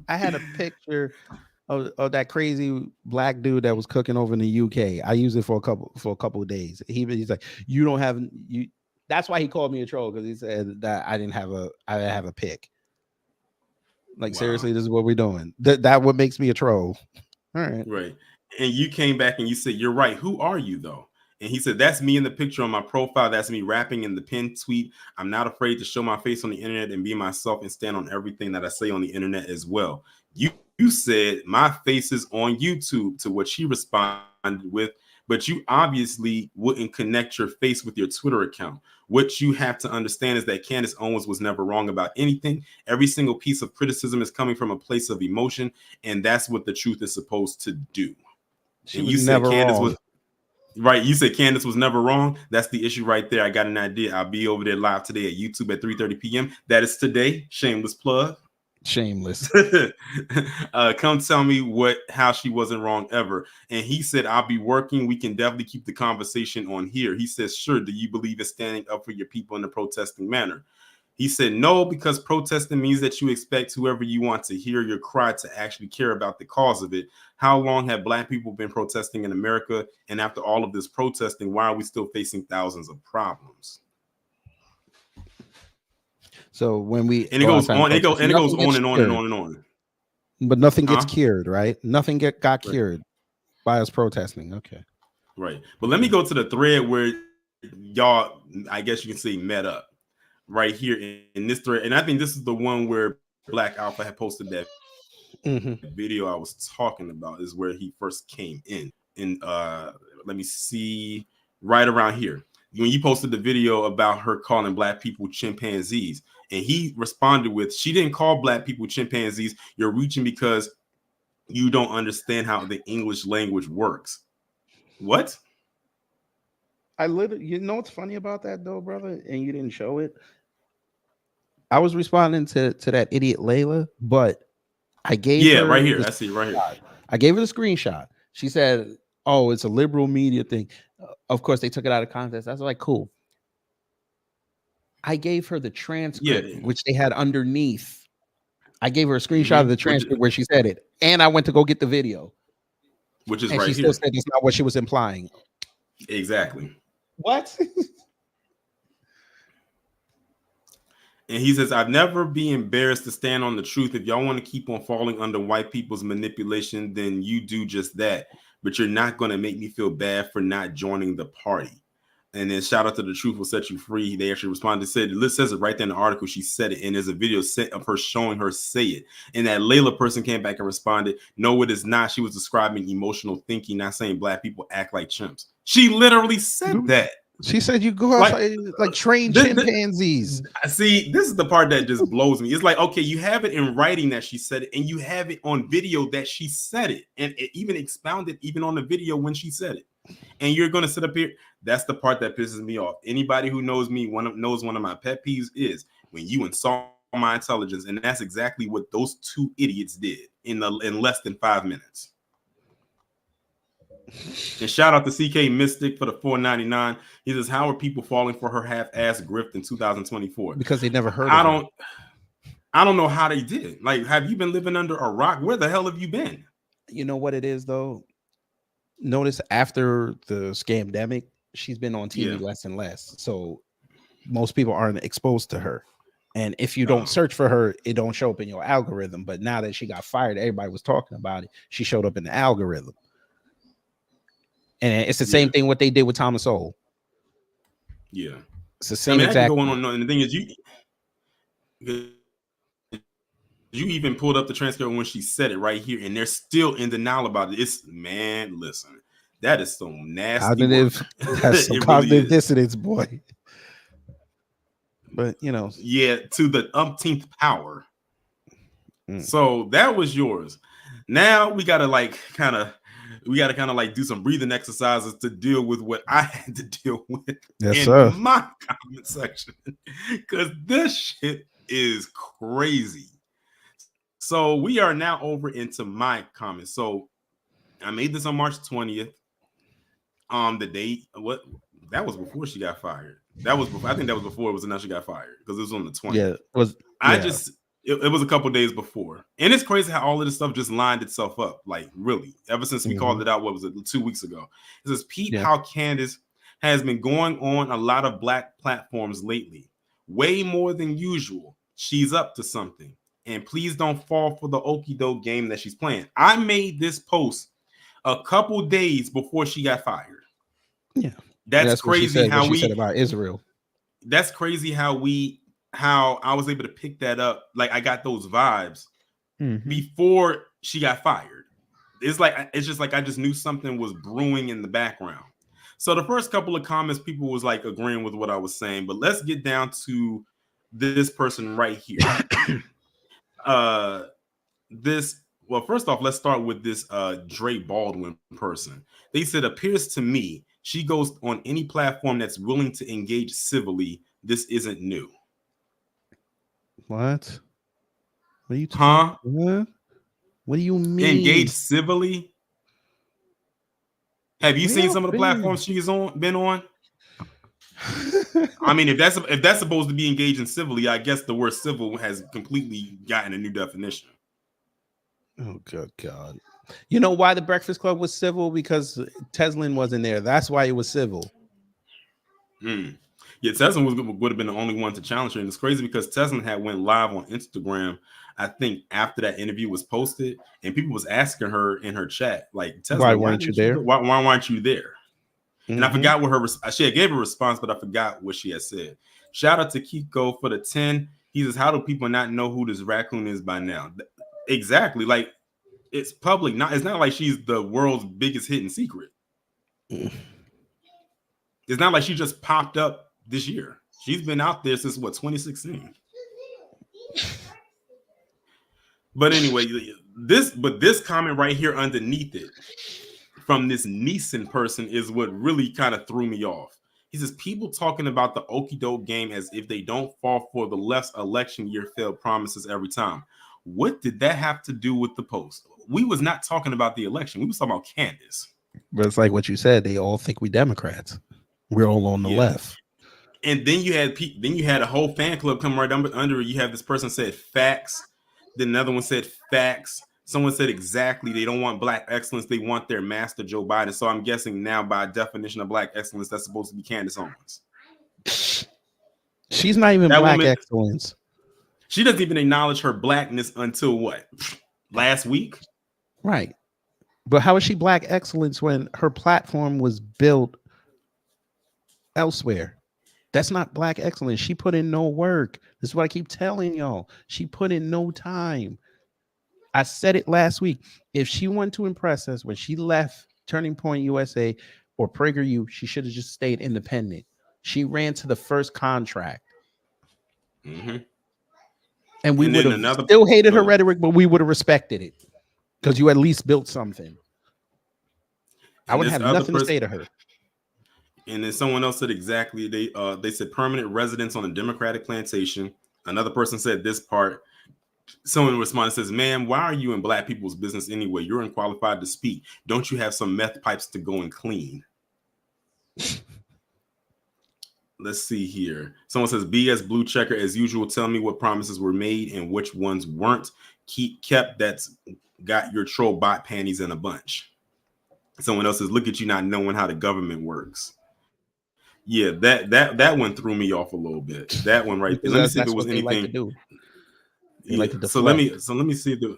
a picture of that crazy Black dude that was cooking over in the UK. I used it for a couple of days. He's like, you don't have you. That's why he called me a troll, because he said that I didn't have a pick. Like, seriously, this is what we're doing. That what makes me a troll. All right. Right. And you came back and you said, you're right. Who are you, though? And he said, that's me in the picture on my profile. That's me rapping in the pinned tweet. I'm not afraid to show my face on the internet and be myself and stand on everything that I say on the internet as well. You said my face is on YouTube, to what she responded with, but you obviously wouldn't connect your face with your Twitter account. What you have to understand is that Candace Owens was never wrong about anything. Every single piece of criticism is coming from a place of emotion, and that's what the truth is supposed to do. She was never wrong. Right, you said Candace was never wrong. That's the issue right there. I got an idea. I'll be over there live today at YouTube at 3:30 p.m. That is today. Shameless plug. Shameless. Come tell me how she wasn't wrong ever. And he said, I'll be working. We can definitely keep the conversation on here. He says, sure. Do you believe in standing up for your people in a protesting manner? He said, no, because protesting means that you expect whoever you want to hear your cry to actually care about the cause of it. How long have Black people been protesting in America? And after all of this protesting, why are we still facing thousands of problems? So when we and it goes on, it goes on and on and on and on. But nothing gets cured, right? Nothing got cured by us protesting. Okay. Right. But let me go to the thread where y'all, I guess you can say, met up right here in this thread. And I think this is the one where Black Alpha had posted that video I was talking about, is where he first came in. And let me see, right around here. When you posted the video about her calling Black people chimpanzees, and he responded with, she didn't call Black people chimpanzees. You're reaching because you don't understand how the English language works. What? I literally, you know what's funny about that though, brother? And you didn't show it. I was responding to that idiot Layla, but I gave her right here. I see it right here. I gave her the screenshot. She said, oh, it's a liberal media thing. Of course, they took it out of context. I was like, cool. I gave her the transcript, which they had underneath. I gave her a screenshot of the transcript where she said it, and I went to go get the video. which is and right she here. still said that's not what she was implying. Exactly. What? And he says, I've never be embarrassed to stand on the truth. If y'all want to keep on falling under white people's manipulation, then you do just that. But you're not going to make me feel bad for not joining the party. And then shout out to The Truth Will Set You Free. They actually responded, said, Liz says it right there in the article. She said it. And there's a video set of her showing her say it. And that Layla person came back and responded, no, it is not. She was describing emotional thinking, not saying black people act like chimps. She literally said that. She said you go outside like train chimpanzees. See, this is the part that just blows me. It's like, okay, you have it in writing that she said it, and you have it on video that she said it, and it even expounded even on the video when she said it. And you're going to sit up here. That's the part that pisses me off. Anybody who knows me knows one of my pet peeves is when you insult my intelligence, and that's exactly what those two idiots did in less than 5 minutes. And shout out to CK Mystic for the $4.99. He says, how are people falling for her half-ass grift in 2024? Because they never heard I of don't I don't know how they did. Like, have you been living under a rock? Where the hell have you been? You know what it is, though? Notice after the scamdemic, she's been on TV less and less. So most people aren't exposed to her. And if you don't search for her, it don't show up in your algorithm. But now that she got fired, everybody was talking about it. She showed up in the algorithm. And it's the same thing what they did with Thomas Sowell. Yeah. It's the same exact. I can go on, and the thing is, you even pulled up the transcript when she said it right here, and they're still in denial about it. It's, man, listen, that is some nasty cognitive, that's some cognitive dissonance, boy. But, you know. Yeah, to the umpteenth power. So that was yours. Now we got to kind of do some breathing exercises to deal with what I had to deal with my comment section, because this shit is crazy. So we are now over into my comments. So I made this on March 20th. The date, that was before she got fired. That was before, I think that was before it was announced she got fired, because it was on the 20th. Yeah, it was a couple days before. And it's crazy how all of this stuff just lined itself up. Like, really, ever since we called it out, what was it, 2 weeks ago? It says, Pete, how Candace has been going on a lot of black platforms lately. Way more than usual. She's up to something. And please don't fall for the okie doke game that she's playing. I made this post a couple days before she got fired. Yeah. That's crazy how she said about Israel. That's crazy how I was able to pick that up. Like, I got those vibes before she got fired. It's just like I just knew something was brewing in the background. So the first couple of comments, people was like agreeing with what I was saying, but let's get down to this person right here. Well, first off, let's start with this Dre Baldwin person. They said, appears to me she goes on any platform that's willing to engage civilly. This isn't new. What are you talking about? What do you mean? Engage civilly? Have you seen some of the platforms she's been on? I mean, if that's supposed to be engaging civilly, I guess the word civil has completely gotten a new definition. Oh, good God. You know why the Breakfast Club was civil? Because Teslin wasn't there. That's why it was civil. Yeah, Teslin would have been the only one to challenge her. And it's crazy because Teslin had went live on Instagram, I think, after that interview was posted, and people was asking her in her chat, like, Teslin, why weren't you there? Why weren't you there? And I forgot what she had gave a response, but I forgot what she had said. Shout out to Kiko for the 10. He says, how do people not know who this raccoon is by now? Exactly. Like, it's public. It's not like she's the world's biggest hidden secret. It's not like she just popped up this year. She's been out there since 2016. But anyway, this comment right here underneath it from this Neeson person is what really kind of threw me off. He says, people talking about the okie doke game as if they don't fall for the left's election year failed promises every time. What did that have to do with the post? We was not talking about the election. We was talking about Candace. But it's like what you said. They all think we Democrats. We're all on the left. And then you had a whole fan club come right under. You have this person said facts. Then another one said facts. Someone said exactly. They don't want black excellence. They want their master, Joe Biden. So I'm guessing now, by definition of black excellence, that's supposed to be Candace Owens. She's not even that black woman, excellence. She doesn't even acknowledge her blackness until what? Last week? Right. But how is she black excellence when her platform was built elsewhere? That's not black excellence. She put in no work. This is what I keep telling y'all. She put in no time. I said it last week. If she wanted to impress us when she left Turning Point USA or PragerU, she should have just stayed independent. She ran to the first contract. Mm-hmm. And we would have still hated her rhetoric, but we would have respected it because you at least built something. I would have nothing to say to her. And then someone else said exactly. They said permanent residence on a Democratic plantation. Another person said this part. Someone responded, says, "Ma'am, why are you in black people's business anyway? You're unqualified to speak. Don't you have some meth pipes to go and clean?" Let's see here. Someone says, "BS Blue Checker, as usual, tell me what promises were made and which ones weren't kept. That's got your troll bot panties in a bunch." Someone else says, "Look at you not knowing how the government works." Yeah, that one threw me off a little bit. That one right there. Let me see if it was anything. Like to do. Yeah. So let me see the.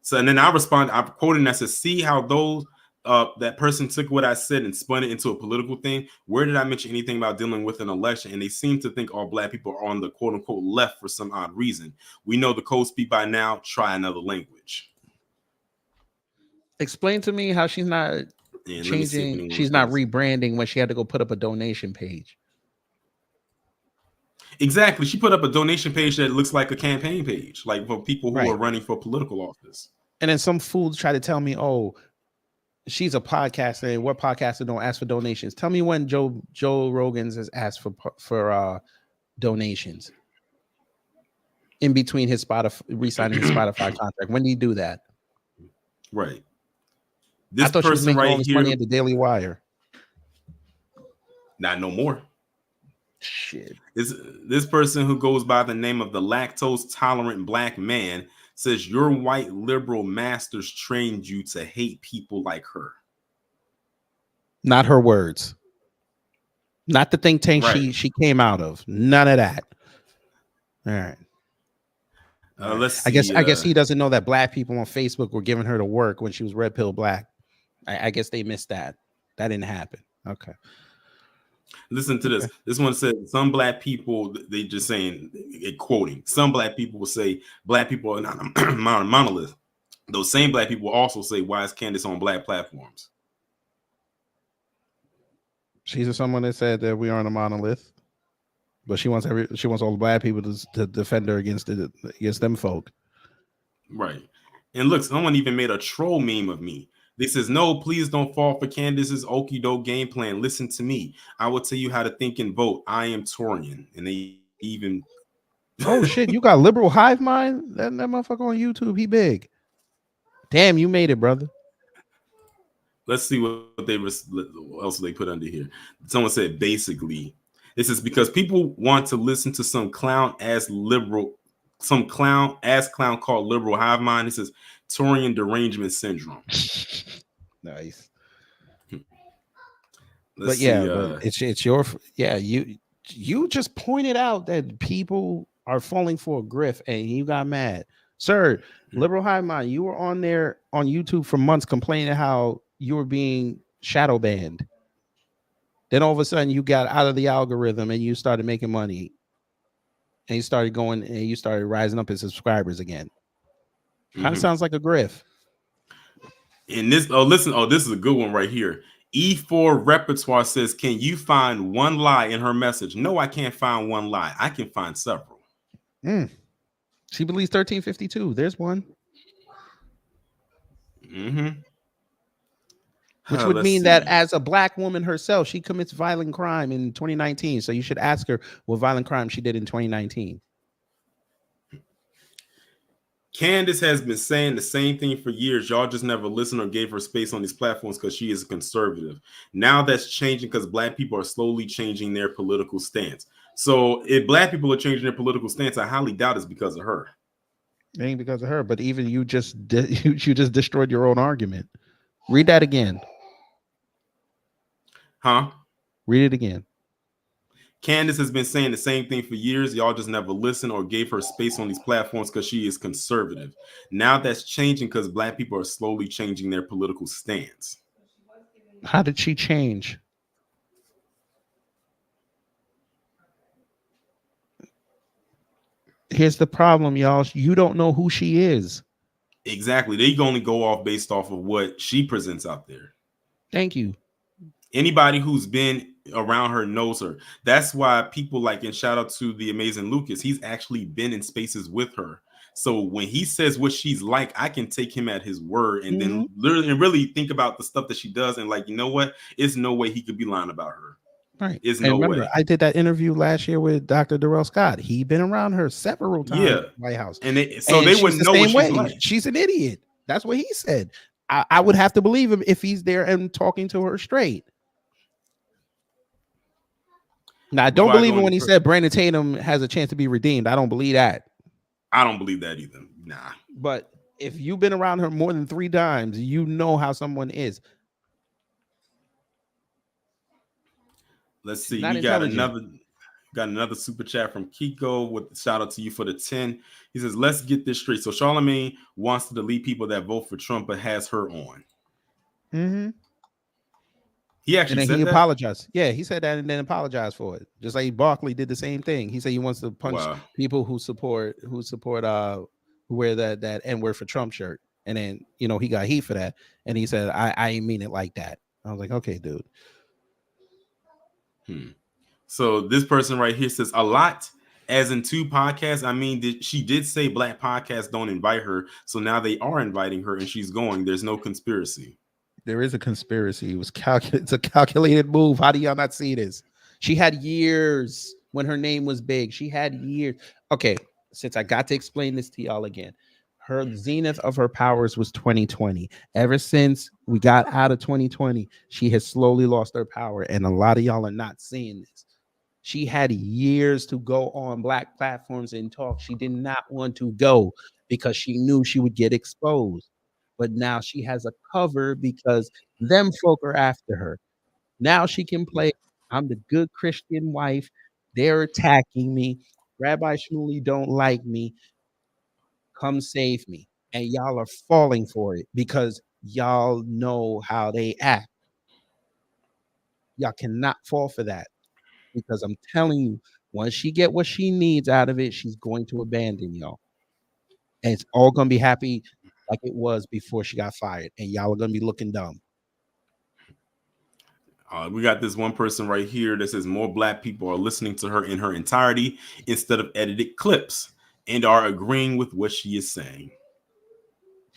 So and then I respond. I'm quoting. I said, "See how those that person took what I said and spun it into a political thing. Where did I mention anything about dealing with an election? And they seem to think all black people are on the quote unquote left for some odd reason. We know the code speak by now. Try another language." Explain to me how she's not changing. She's not rebranding when she had to go put up a donation page. Exactly. She put up a donation page that looks like a campaign page, like for people who are running for political office. And then some fools try to tell me, "Oh, she's a podcaster, and what podcaster don't ask for donations?" Tell me when Joe Rogan's has asked for donations in between his Spotify re-signing his Spotify contract. When did he do that? Right. I thought she was making all this money at the Daily Wire. Not no more. Shit. This person who goes by the name of the lactose tolerant black man says your white liberal masters trained you to hate people like her. Not her words. Not the think tank she came out of. None of that. All right. Let's see. I guess he doesn't know that black people on Facebook were giving her to work when she was red pill black. I guess they missed that. That didn't happen. Okay. Listen to this. This one said some black people, they just saying, quoting, some black people will say black people are not a monolith. Those same black people also say, why is Candace on black platforms? She's someone that said that we aren't a monolith, but she wants all the black people to defend her against them folk. Right. And look, someone even made a troll meme of me. They says, "No, please don't fall for Candace's okie doke game plan. Listen to me. I will tell you how to think and vote. I am Torian." And they even oh shit, you got liberal hive mind? That motherfucker on YouTube, he big. Damn, you made it, brother. Let's see what else they put under here. Someone said basically, this is because people want to listen to some clown ass liberal, some clown ass clown called liberal hive mind. It says Torian derangement syndrome. Nice. But it's your you just pointed out that people are falling for a grift and you got mad. Sir, liberal hive mind, you were on there on YouTube for months complaining how you were being shadow banned. Then all of a sudden you got out of the algorithm and you started making money. And you started going and you started rising up in subscribers again. Kind of sounds like a grift. And this, this is a good one right here. E4 Repertoire says, "Can you find one lie in her message?" No, I can't find one lie. I can find several. She believes 1352. There's one. Which would mean that as a black woman herself, she commits violent crime in 2019. So you should ask her what violent crime she did in 2019. Candace has been saying the same thing for years. Y'all just never listened or gave her space on these platforms because she is a conservative. Now that's changing because black people are slowly changing their political stance. So if black people are changing their political stance, I highly doubt it's because of her. It ain't because of her, but even you just you just destroyed your own argument. Read that again. Huh? Read it again. Candace has been saying the same thing for years. Y'all just never listened or gave her space on these platforms because she is conservative. Now that's changing because Black people are slowly changing their political stance. How did she change? Here's the problem, y'all. You don't know who she is. Exactly. They only go off based off of what she presents out there. Thank you. Anybody who's been around her knows her. That's why people like, and shout out to the amazing Lucas, he's actually been in spaces with her. So when he says what she's like, I can take him at his word and then literally and really think about the stuff that she does. And like, you know what? It's no way he could be lying about her. Right. It's and no remember, way. I did that interview last year with Dr. Darrell Scott. He been around her several times Yeah. at the White House. And they she's wouldn't the know what same she's way. like. She's an idiot. That's what he said. I would have to believe him if he's there and talking to her straight. Now, I don't believe him when he said Brandon Tatum has a chance to be redeemed. I don't believe that. I don't believe that either. Nah. But if you've been around her more than 3 times, you know how someone is. Let's see. We got another super chat from Kiko with shout out to you for the 10. He says, let's get this straight. So Charlamagne wants to delete people that vote for Trump, but has her on. Mm-hmm. He actually said he that? apologized. Yeah, he said that and then apologized for it. Just like Barkley did the same thing. He said he wants to punch people who support who wear that N-word for Trump shirt. And then, he got heat for that. And he said, I ain't mean it like that. I was like, okay, dude. So this person right here says a lot, as in 2 podcasts. I mean, she did say Black podcasts don't invite her. So now they are inviting her and she's going. There's no conspiracy. There is a conspiracy. It's a calculated move. How do y'all not see this? She had years when her name was big. She had years. Okay, since I got to explain this to y'all again, her zenith of her powers was 2020. Ever since we got out of 2020, she has slowly lost her power, and a lot of y'all are not seeing this. She had years to go on Black platforms and talk. She did not want to go because she knew she would get exposed. But now she has a cover because them folk are after her. Now she can play, I'm the good Christian wife. They're attacking me. Rabbi Shmuley don't like me. Come save me. And y'all are falling for it because y'all know how they act. Y'all cannot fall for that because I'm telling you, once she get what she needs out of it, she's going to abandon y'all. And it's all going to be happy like it was before she got fired. And y'all are going to be looking dumb. We got this one person right here that says more Black people are listening to her in her entirety instead of edited clips and are agreeing with what she is saying.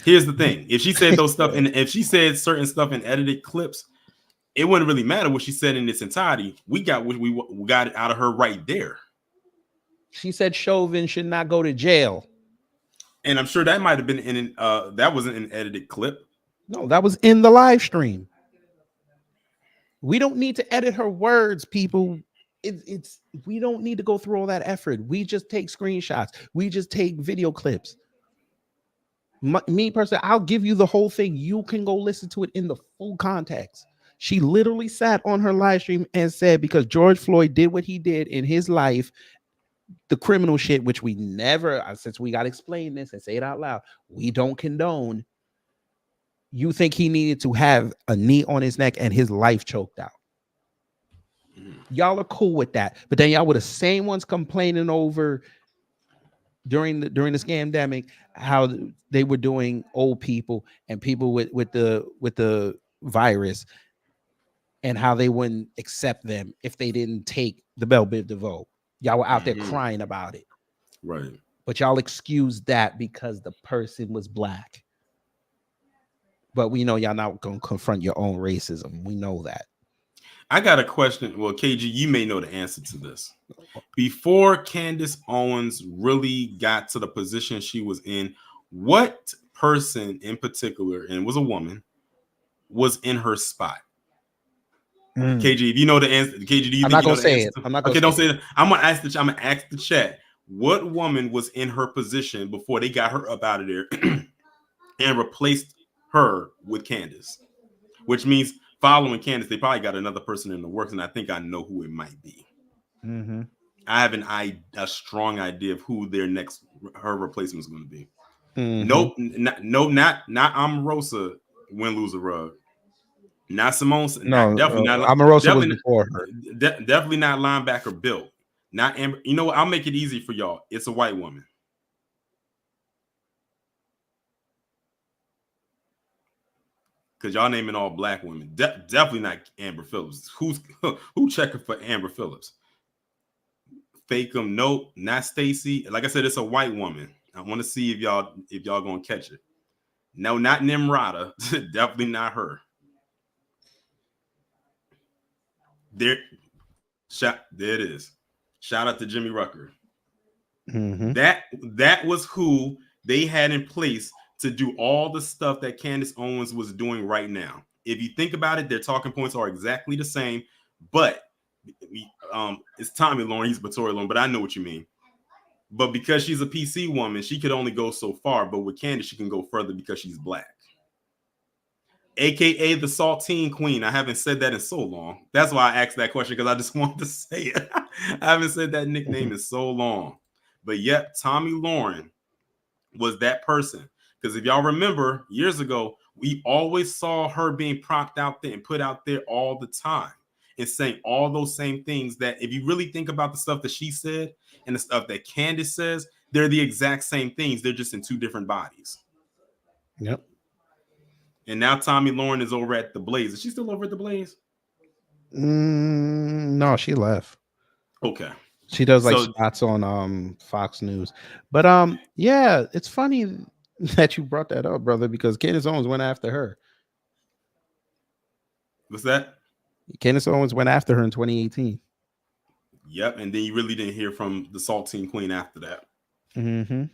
Here's the thing. If she said those stuff and if she said certain stuff in edited clips, it wouldn't really matter what she said in its entirety. We got what we got it out of her right there. She said Chauvin should not go to jail. And I'm sure that might have been in that wasn't an edited clip. No, that was in the live stream. We don't need to edit her words, people. It's we don't need to go through all that effort. We just take screenshots. We just take video clips. Me personally, I'll give you the whole thing. You can go listen to it in the full context. She literally sat on her live stream and said, because George Floyd did what he did in his life, the criminal shit, which we never, since we got to explain this and say it out loud, we don't condone. You think he needed to have a knee on his neck and his life choked out? Y'all are cool with that, but then y'all were the same ones complaining over during the scamdemic how they were doing old people and people with the virus and how they wouldn't accept them if they didn't take the Bell Biv DeVoe. Y'all were out there crying about it, right? But y'all excused that because the person was Black. But we know y'all not going to confront your own racism. We know that. I got a question. Well, KG, you may know the answer to this. Before Candace Owens really got to the position she was in, what person in particular, and it was a woman, was in her spot? KG, if you know the answer, KG, do you think you know the answer? I'm not okay, don't say it. I'm gonna ask the chat. What woman was in her position before they got her up out of there and replaced her with Candace? Which means following Candace, they probably got another person in the works, and I think I know who it might be. Mm-hmm. I have a strong idea of who her replacement is going to be. Mm-hmm. Nope, not Omarosa, win, lose, or rug. Not Simone. No, definitely not. Omarosa was before her. Definitely not linebacker built. Not Amber. You know what? I'll make it easy for y'all. It's a white woman. Because y'all naming all black women. Definitely not Amber Phillips. Who checking for Amber Phillips? Fake 'em. Nope, not Stacy. Like I said, it's a white woman. I want to see if y'all gonna catch it. No, not Nimrata. Definitely not her. There it is. Shout out to Jimmy Rucker. Mm-hmm. That was who they had in place to do all the stuff that Candace Owens was doing right now. If you think about it, their talking points are exactly the same, but it's Tommy Lauren, he's Victoria Lauren, but I know what you mean. But because she's a PC woman, she could only go so far. But with Candace, she can go further because she's black. AKA the Saltine Queen. I haven't said that in so long. That's why I asked that question, because I just wanted to say it. I haven't said that nickname in so long. But yep, Tommy Lauren was that person. Because if y'all remember, years ago, we always saw her being propped out there and put out there all the time and saying all those same things that if you really think about the stuff that she said and the stuff that Candace says, they're the exact same things. They're just in two different bodies. Yep. And now Tommy Lauren is over at the Blaze. Is she still over at the Blaze? No, she left. Okay. She does like spots on Fox News. But yeah, it's funny that you brought that up, brother, because Candace Owens went after her. What's that? Candace Owens went after her in 2018. Yep, and then you really didn't hear from the Saltine Queen after that. Mm-hmm.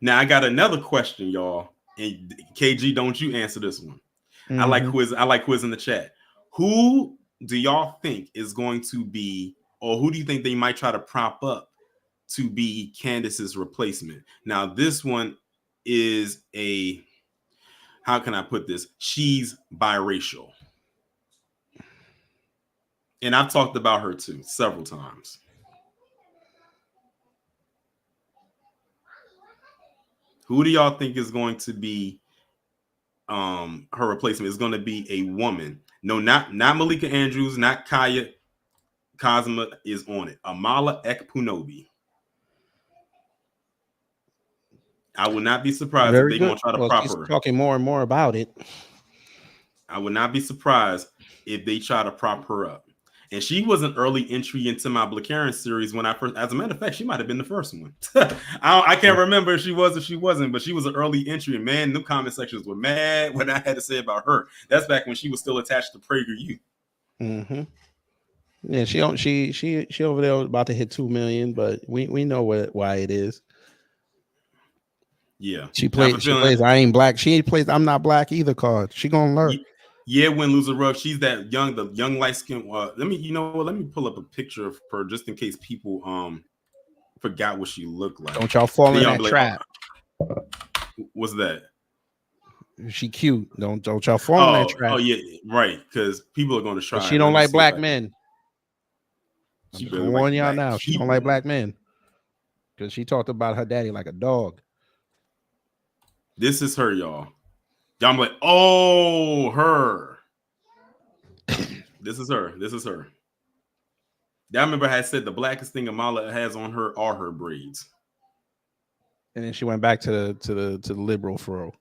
Now I got another question, y'all. And KG, don't you answer this one? Mm-hmm. I like quiz in the chat. Who do y'all think is going to be, or who do you think they might try to prop up to be Candace's replacement? Now, this one is how can I put this? She's biracial. And I've talked about her too several times. Who do y'all think is going to be her replacement? Is going to be a woman? No, not Malika Andrews, not Kaya Kazuma is on it. Amala Ekpunobi. I would not be surprised if they're going to try to prop her. Talking more and more about it. I would not be surprised if they try to prop her up. And she was an early entry into my Blackaren series when I first, as a matter of fact, she might have been the first one. I can't remember if she was or she wasn't, but she was an early entry. And man, the comment sections were mad when I had to say about her. That's back when she was still attached to PragerU. Mm-hmm. Yeah, she over there about to hit 2 million, but we know why it is. Yeah, she plays. I ain't black. She plays. I'm not black either. Card. She gonna learn. Yeah, win, lose, or rub. She's the young light skin. Let me pull up a picture of her just in case people forgot what she looked like. Don't y'all fall in that trap. What's that? She cute. Don't y'all fall in that trap. Oh yeah, right. Because people are going to try. But she don't like black men. I'm just gonna warn y'all now. She don't like black men because she talked about her daddy like a dog. This is her, y'all. I'm like, oh, her. This is her. I remember I had said the blackest thing Amala has on her are her braids. And then she went back to the liberal fro.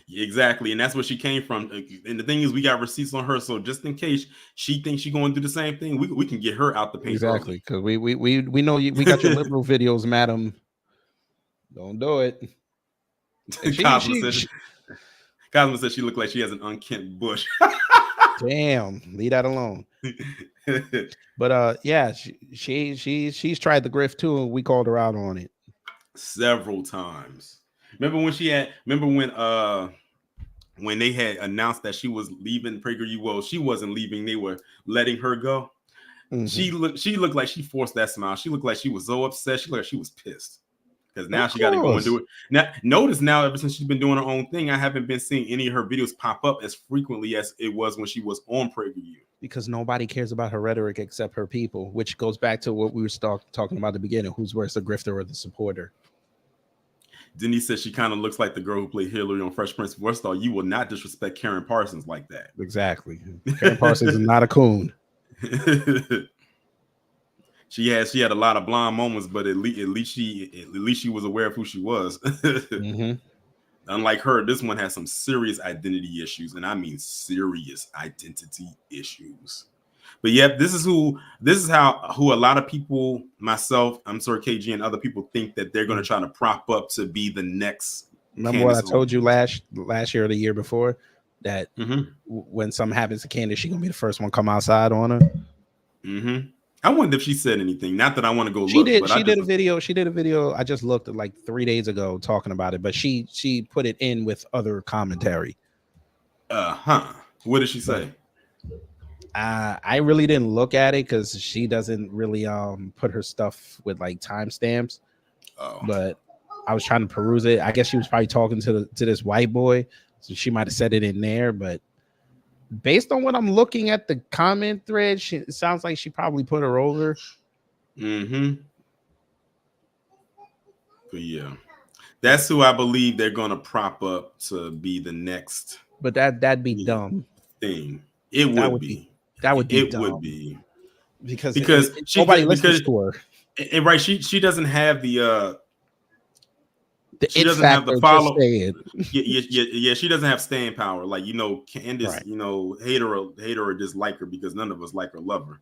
Exactly, and that's where she came from. And the thing is, we got receipts on her, so just in case she thinks she's going to do the same thing, we can get her out the paint. Exactly, because we know we got your liberal videos, madam. Don't do it. Cosmo said she looked like she has an unkempt bush. Damn, leave that alone. But yeah, she's tried the grift too, and we called her out on it several times. Remember when they had announced that she was leaving PragerU? Well, she wasn't leaving; they were letting her go. She looked like she forced that smile. She looked like she was so upset. She looked like she was pissed. Because now she got to go and do it. Now, notice now, ever since she's been doing her own thing, I haven't been seeing any of her videos pop up as frequently as it was when she was on PragerU. Because nobody cares about her rhetoric except her people, which goes back to what we were talking about at the beginning. Who's worse, the grifter or the supporter? Denise says she kind of looks like the girl who played Hillary on Fresh Prince of Bel-Air. You will not disrespect Karen Parsons like that. Exactly. Karen Parsons is not a coon. She had a lot of blonde moments, but at least she was aware of who she was. Unlike her, this one has some serious identity issues, and I mean serious identity issues. But yeah, this is who a lot of people, myself, I'm sorry, KG, and other people think that they're going to try to prop up to be the next. Remember what I told you last year or the year before, that when something happens to Candace, she's gonna be the first one to come outside on her. I wonder if she said anything. Not that I want to go. She did a video. She did a video. I just looked at like 3 days ago talking about it, but she put it in with other commentary. What did she say? I really didn't look at it because she doesn't really put her stuff with like timestamps. But I was trying to peruse it. I guess she was probably talking to this white boy, so she might have said it in there. But based on what I'm looking at the comment thread, it sounds like she probably put her over. But yeah, that's who I believe they're gonna prop up to be the next. But that'd be dumb thing. It would be. That would be. It dumb. would be because nobody listens to her. And right, she doesn't have the she doesn't have the follow. Yeah, she doesn't have staying power. Like, Candace, right. hate her or dislike her, because none of us like or love her.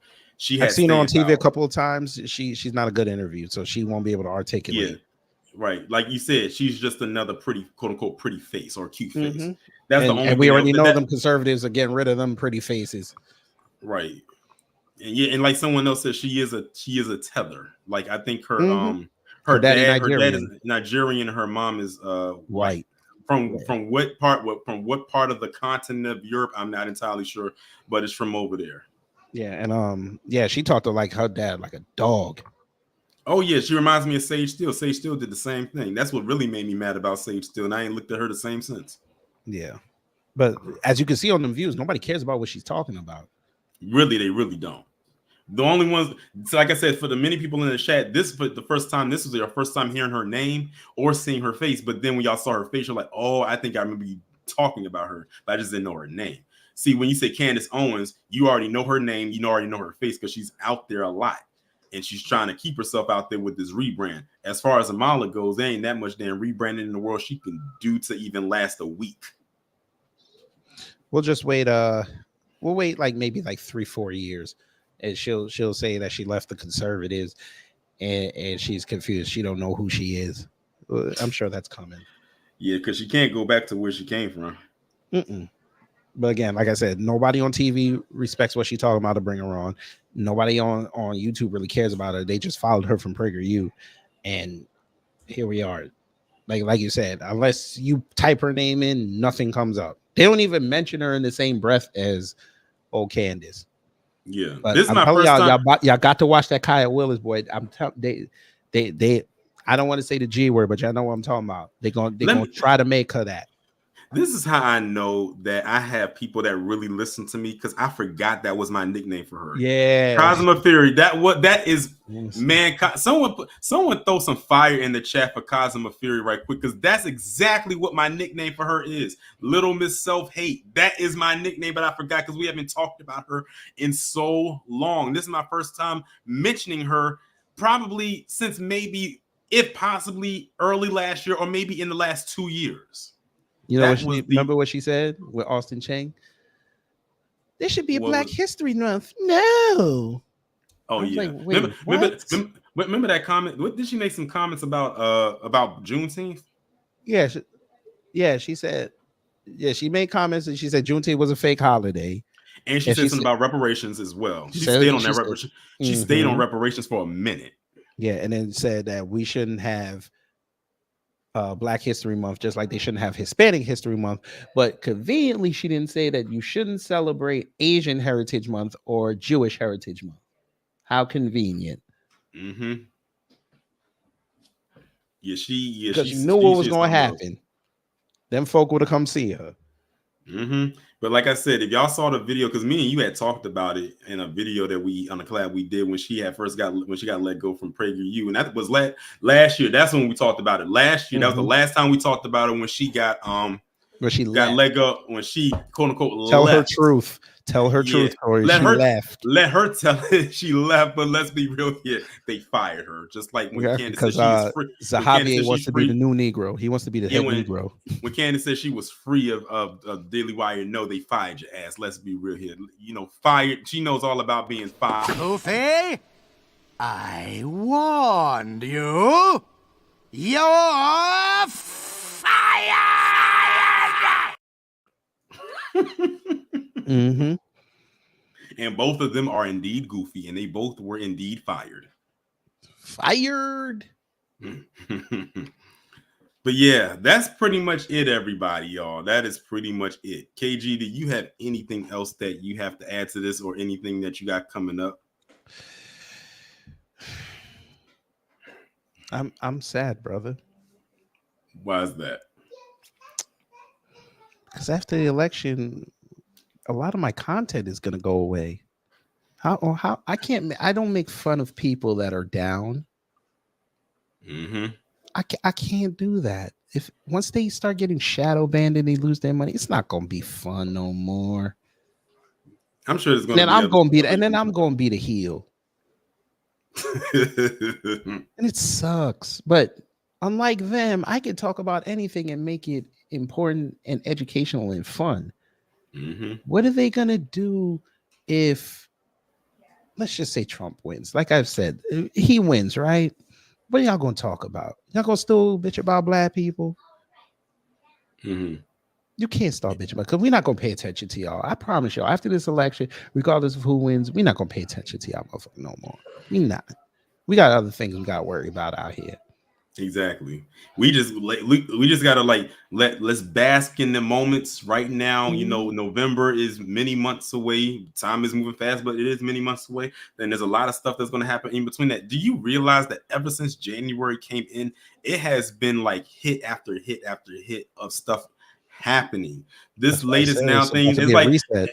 I've seen her on TV a couple of times. She's not a good interview, so she won't be able to articulate. Yeah, right. Like you said, she's just another pretty, quote unquote, pretty face or cute face. That's the only. And we already know them conservatives are getting rid of them pretty faces. Right. And yeah, and like someone else said, she is a tether. Like, I think her dad is Nigerian. Her mom is white. From what part of the continent of Europe, I'm not entirely sure, but it's from over there. Yeah, and she talked to like her dad like a dog. Oh yeah, she reminds me of Sage Steele. Sage Steele did the same thing. That's what really made me mad about Sage Steele, and I ain't looked at her the same since. Yeah, but as you can see on the views, nobody cares about what she's talking about. Really, they really don't. The only ones, so like I said, for the many people in the chat, this was the first time. This was your first time hearing her name or seeing her face. But then when y'all saw her face, you're like, oh, I think I remember you talking about her, but I just didn't know her name. See, when you say Candace Owens, you already know her name. You already know her face because she's out there a lot, and she's trying to keep herself out there with this rebrand. As far as Amala goes, there ain't that much damn rebranding in the world she can do to even last a week. We'll just wait. We'll wait like maybe like 3-4 years. And she'll say that she left the conservatives and she's confused. She don't know who she is. I'm sure that's coming. Yeah, because she can't go back to where she came from. But again, like I said, nobody on TV respects what she's talking about to bring her on. Nobody on YouTube really cares about her. They just followed her from PragerU, and here we are. Like you said, unless you type her name in, nothing comes up. They don't even mention her in the same breath as old Candace. Yeah, but this is my first time. Y'all got to watch that Kaya Willis, boy. I'm telling they. I don't want to say the G word, but y'all know what I'm talking about. They're gonna try to make her that. This is how I know that I have people that really listen to me, because I forgot that was my nickname for her. Yeah, Cosmo Fury. That is, man. Someone throw some fire in the chat for Cosmo Fury right quick, because that's exactly what my nickname for her is. Little Miss Self Hate. That is my nickname, but I forgot because we haven't talked about her in so long. This is my first time mentioning her, probably since maybe, if possibly, early last year or maybe in the last 2 years. You know, remember what she said with Austin Chang? There should be a Black History Month. No. Oh yeah. Like, remember that comment? What did she make some comments about Juneteenth? Yeah. She said. Yeah, she made comments and she said Juneteenth was a fake holiday. And she said something about reparations as well. She stayed on that reparations. She stayed on reparations for a minute. Yeah, and then said that we shouldn't have Black History Month, just like they shouldn't have Hispanic History Month. But conveniently, she didn't say that you shouldn't celebrate Asian Heritage Month or Jewish Heritage Month. How convenient. Mm-hmm. Yeah, Because you knew what was going to happen. Them folk would have come see her. Mm-hmm. But like I said, if y'all saw the video, because me and you had talked about it in a video that we on a collab we did when she got let go from PragerU, and that was last year. That's when we talked about it. Last year, that was the last time we talked about it when she got let go, when she quote unquote tell left. her truth. Tell her truth, Corey. Let her left. Let her tell it she left. But let's be real here. They fired her. Just like when Candace said she was free. Zahavi wants to be the new Negro. He wants to be the head Negro. When Candace said she was free of Daily Wire, no, they fired your ass. Let's be real here. You know, fired. She knows all about being fired. Goofy, I warned you. You're fired. Mm-hmm. And both of them are indeed goofy, and they both were indeed fired. Fired. But yeah, that's pretty much it, everybody, y'all. That is pretty much it. KG, do you have anything else that you have to add to this, or anything that you got coming up? I'm sad, brother. Why is that? Because after the election, a lot of my content is gonna go away. How I don't make fun of people that are down. Mm-hmm. I can't do that. If once they start getting shadow banned and they lose their money, it's not gonna be fun no more. I'm sure it's gonna. Then I'm gonna be the heel. And it sucks. But unlike them, I can talk about anything and make it important and educational and fun. Mm-hmm. What are they gonna do if, let's just say, Trump wins? Like I've said, he wins, right? What are y'all gonna talk about? Y'all gonna still bitch about black people? Mm-hmm. You can't start bitching about, because we're not gonna pay attention to y'all. I promise y'all. After this election, regardless of who wins, we're not gonna pay attention to y'all motherfucker no more. We not. We got other things we got to worry about out here. Exactly. We just gotta let's bask in the moments right now. You know, November is many months away. Time is moving fast, but it is many months away. Then there's a lot of stuff that's going to happen in between that. Do you realize that ever since January came in, it has been like hit after hit after hit of stuff happening? This latest now thing is like reset.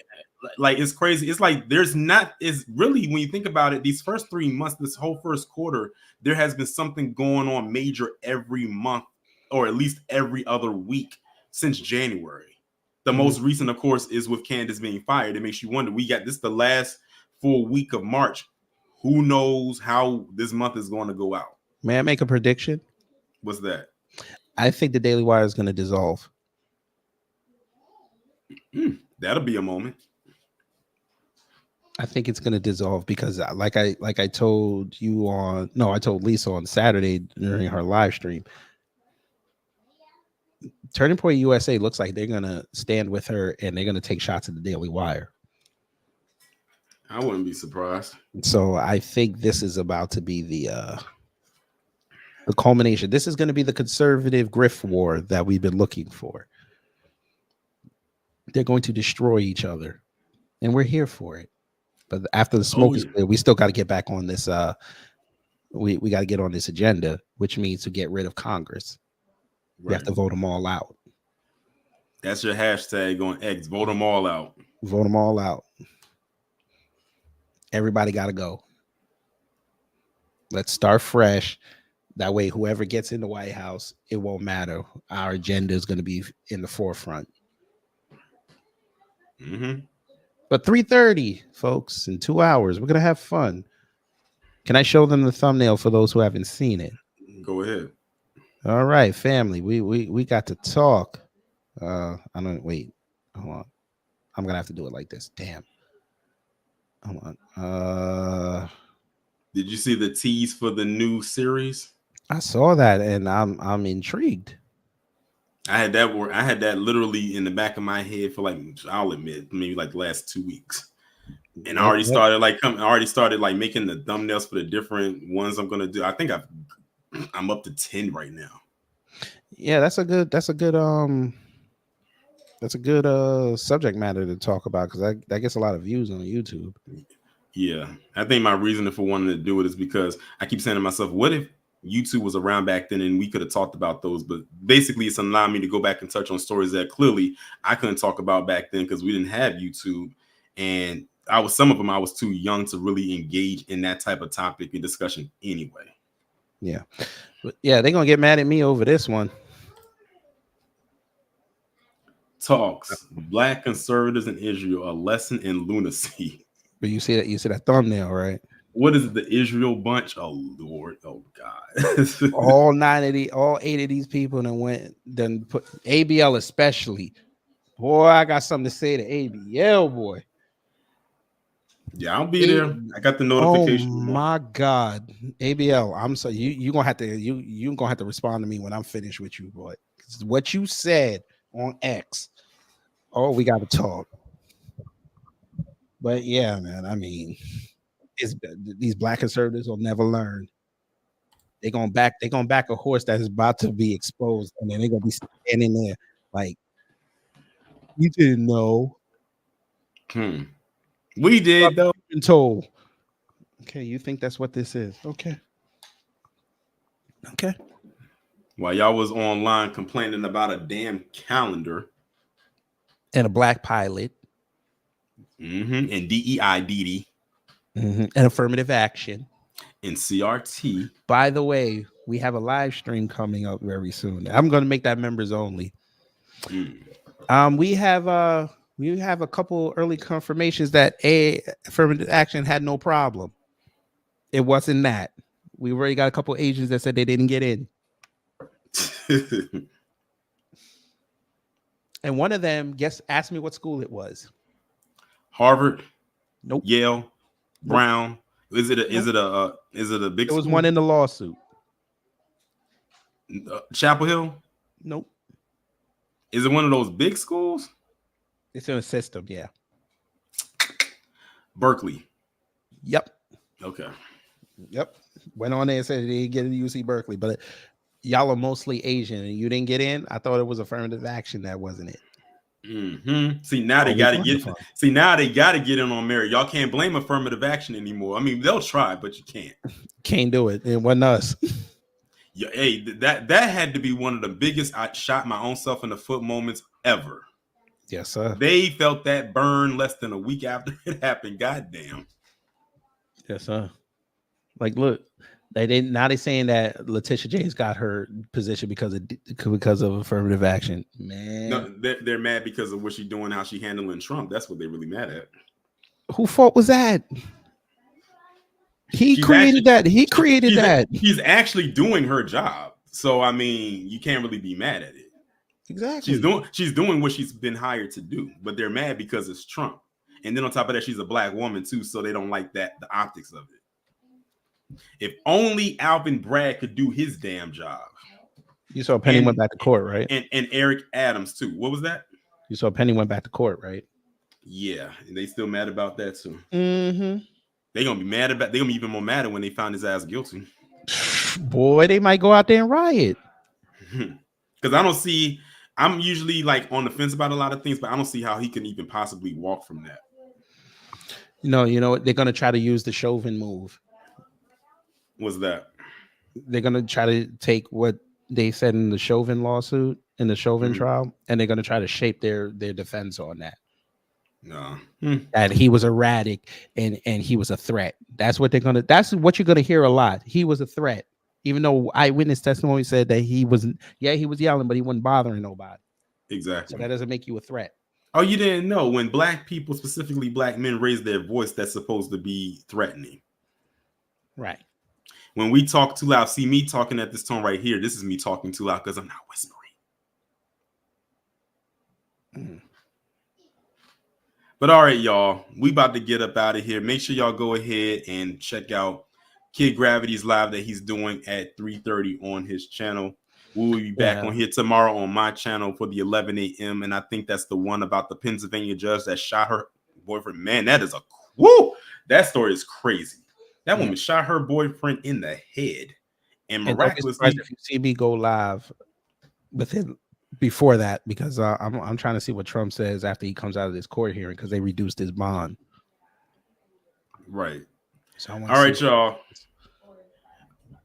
Like it's crazy. It's like it's really, when you think about it, these first 3 months, this whole first quarter, there has been something going on major every month, or at least every other week since January. The most recent, of course, is with Candace being fired. It makes you wonder. We got this the last full week of March. Who knows how this month is going to go out? May I make a prediction? What's that? I think the Daily Wire is going to dissolve. That'll be a moment. I think it's going to dissolve because, like I told you I told Lisa on Saturday during her live stream, Turning Point USA looks like they're going to stand with her and they're going to take shots at the Daily Wire. I wouldn't be surprised. So I think this is about to be the culmination. This is going to be the conservative grift war that we've been looking for. They're going to destroy each other, and we're here for it. But after the smoke is clear, we still got to get back on this. We got to get on this agenda, which means to get rid of Congress. Right. We have to vote them all out. That's your hashtag on X. Vote them all out. Vote them all out. Everybody got to go. Let's start fresh. That way, whoever gets in the White House, it won't matter. Our agenda is going to be in the forefront. Mm-hmm. But 3:30, folks, in 2 hours, we're going to have fun. Can I show them the thumbnail for those who haven't seen it? Go ahead. All right, family. We got to talk. Hold on. I'm going to have to do it like this. Damn. Hold on. Did you see the tease for the new series? I saw that and I'm intrigued. I had that literally in the back of my head for I'll admit, maybe the last 2 weeks. And I already started making the thumbnails for the different ones I'm gonna do. I think I'm up to 10 right now. Yeah, that's a good subject matter to talk about, because that gets a lot of views on YouTube. Yeah, I think my reasoning for wanting to do it is because I keep saying to myself, what if YouTube was around back then and we could have talked about those? But basically, it's allowing me to go back and touch on stories that clearly I couldn't talk about back then because we didn't have YouTube. And some of them I was too young to really engage in that type of topic and discussion anyway. Yeah. But yeah, they're going to get mad at me over this one. Talks. Black conservatives in Israel, a lesson in lunacy. But you see that thumbnail, right? What is it, the Israel bunch? Oh Lord, oh God! all 8 of these people then put ABL especially. Boy, I got something to say to ABL, boy. Yeah, I'll be there. I got the notification. Oh my God, ABL! I'm so you gonna have to respond to me when I'm finished with you, boy. What you said on X. Oh, we got to talk. But yeah, man. I mean, these black conservatives will never learn. They're gonna back a horse that is about to be exposed, and then they're gonna be standing there like, you didn't know. We did though. Been told. Okay, you think that's what this is? Okay. While y'all was online complaining about a damn calendar and a black pilot, and DEIDD, and affirmative action, and CRT. By the way, we have a live stream coming up very soon. I'm going to make that members only. We have a couple early confirmations that affirmative action had no problem. It wasn't that. We already got a couple agents that said they didn't get in. And one of them asked me what school it was. Harvard. Nope. Yale. Nope. Brown. Is it a big? It was school? one in the lawsuit. Chapel Hill. Nope. Is it one of those big schools? It's in a system, yeah. Berkeley. Yep. Okay. Yep. Went on there and said they didn't get into UC Berkeley, but y'all are mostly Asian and you didn't get in. I thought it was affirmative action. That wasn't it. See, now they got to get. See, now they got to get in on merit. Y'all can't blame affirmative action anymore. I mean, they'll try, but you can't. Can't do it. It wasn't us. Yeah, hey, that had to be one of the biggest I shot my own self in the foot moments ever. Yes, sir. They felt that burn less than a week after it happened. Goddamn. Yes, sir. Like, look, they didn't. Now they're saying that Letitia James got her position because of affirmative action. Man, no, they're mad because of what she's doing, how she handling Trump. That's what they're really mad at. Who fault was that? He created that. He created that. He's actually doing her job. So I mean, you can't really be mad at it. Exactly. She's doing what she's been hired to do, but they're mad because it's Trump. And then on top of that, she's a black woman too, so they don't like the optics of it. If only Alvin Bragg could do his damn job. You saw Penny went back to court, right? And Eric Adams too. What was that? You saw Penny went back to court, right? Yeah, and they still mad about that too. Mm-hmm. They're gonna be even more mad when they found his ass guilty. Boy, they might go out there and riot. Because I'm usually like on the fence about a lot of things, but I don't see how he can even possibly walk from that. You know, they're gonna try to use the Chauvin move. What's that? They're gonna try to take what they said in the Chauvin lawsuit, in the Chauvin trial, and they're gonna try to shape their defense on that. No. That he was erratic and he was a threat. That's what you're gonna hear a lot. He was a threat. Even though eyewitness testimony said that he was yelling, but he wasn't bothering nobody. Exactly. So that doesn't make you a threat. Oh, you didn't know when black people, specifically black men, raise their voice, that's supposed to be threatening. Right. When we talk too loud, see me talking at this tone right here. This is me talking too loud because I'm not whispering. But all right, y'all, we about to get up out of here. Make sure y'all go ahead and check out Kid Gravity's live that he's doing at 3:30 on his channel. We will be back on here tomorrow on my channel for the 11 a.m. And I think that's the one about the Pennsylvania judge that shot her boyfriend. Man, that is that story is crazy. That woman shot her boyfriend in the head. And miraculously, if you see me go live within before that, because I'm trying to see what Trump says after he comes out of this court hearing, because they reduced his bond. Right. So all right, y'all.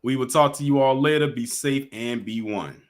We will talk to you all later. Be safe and be one.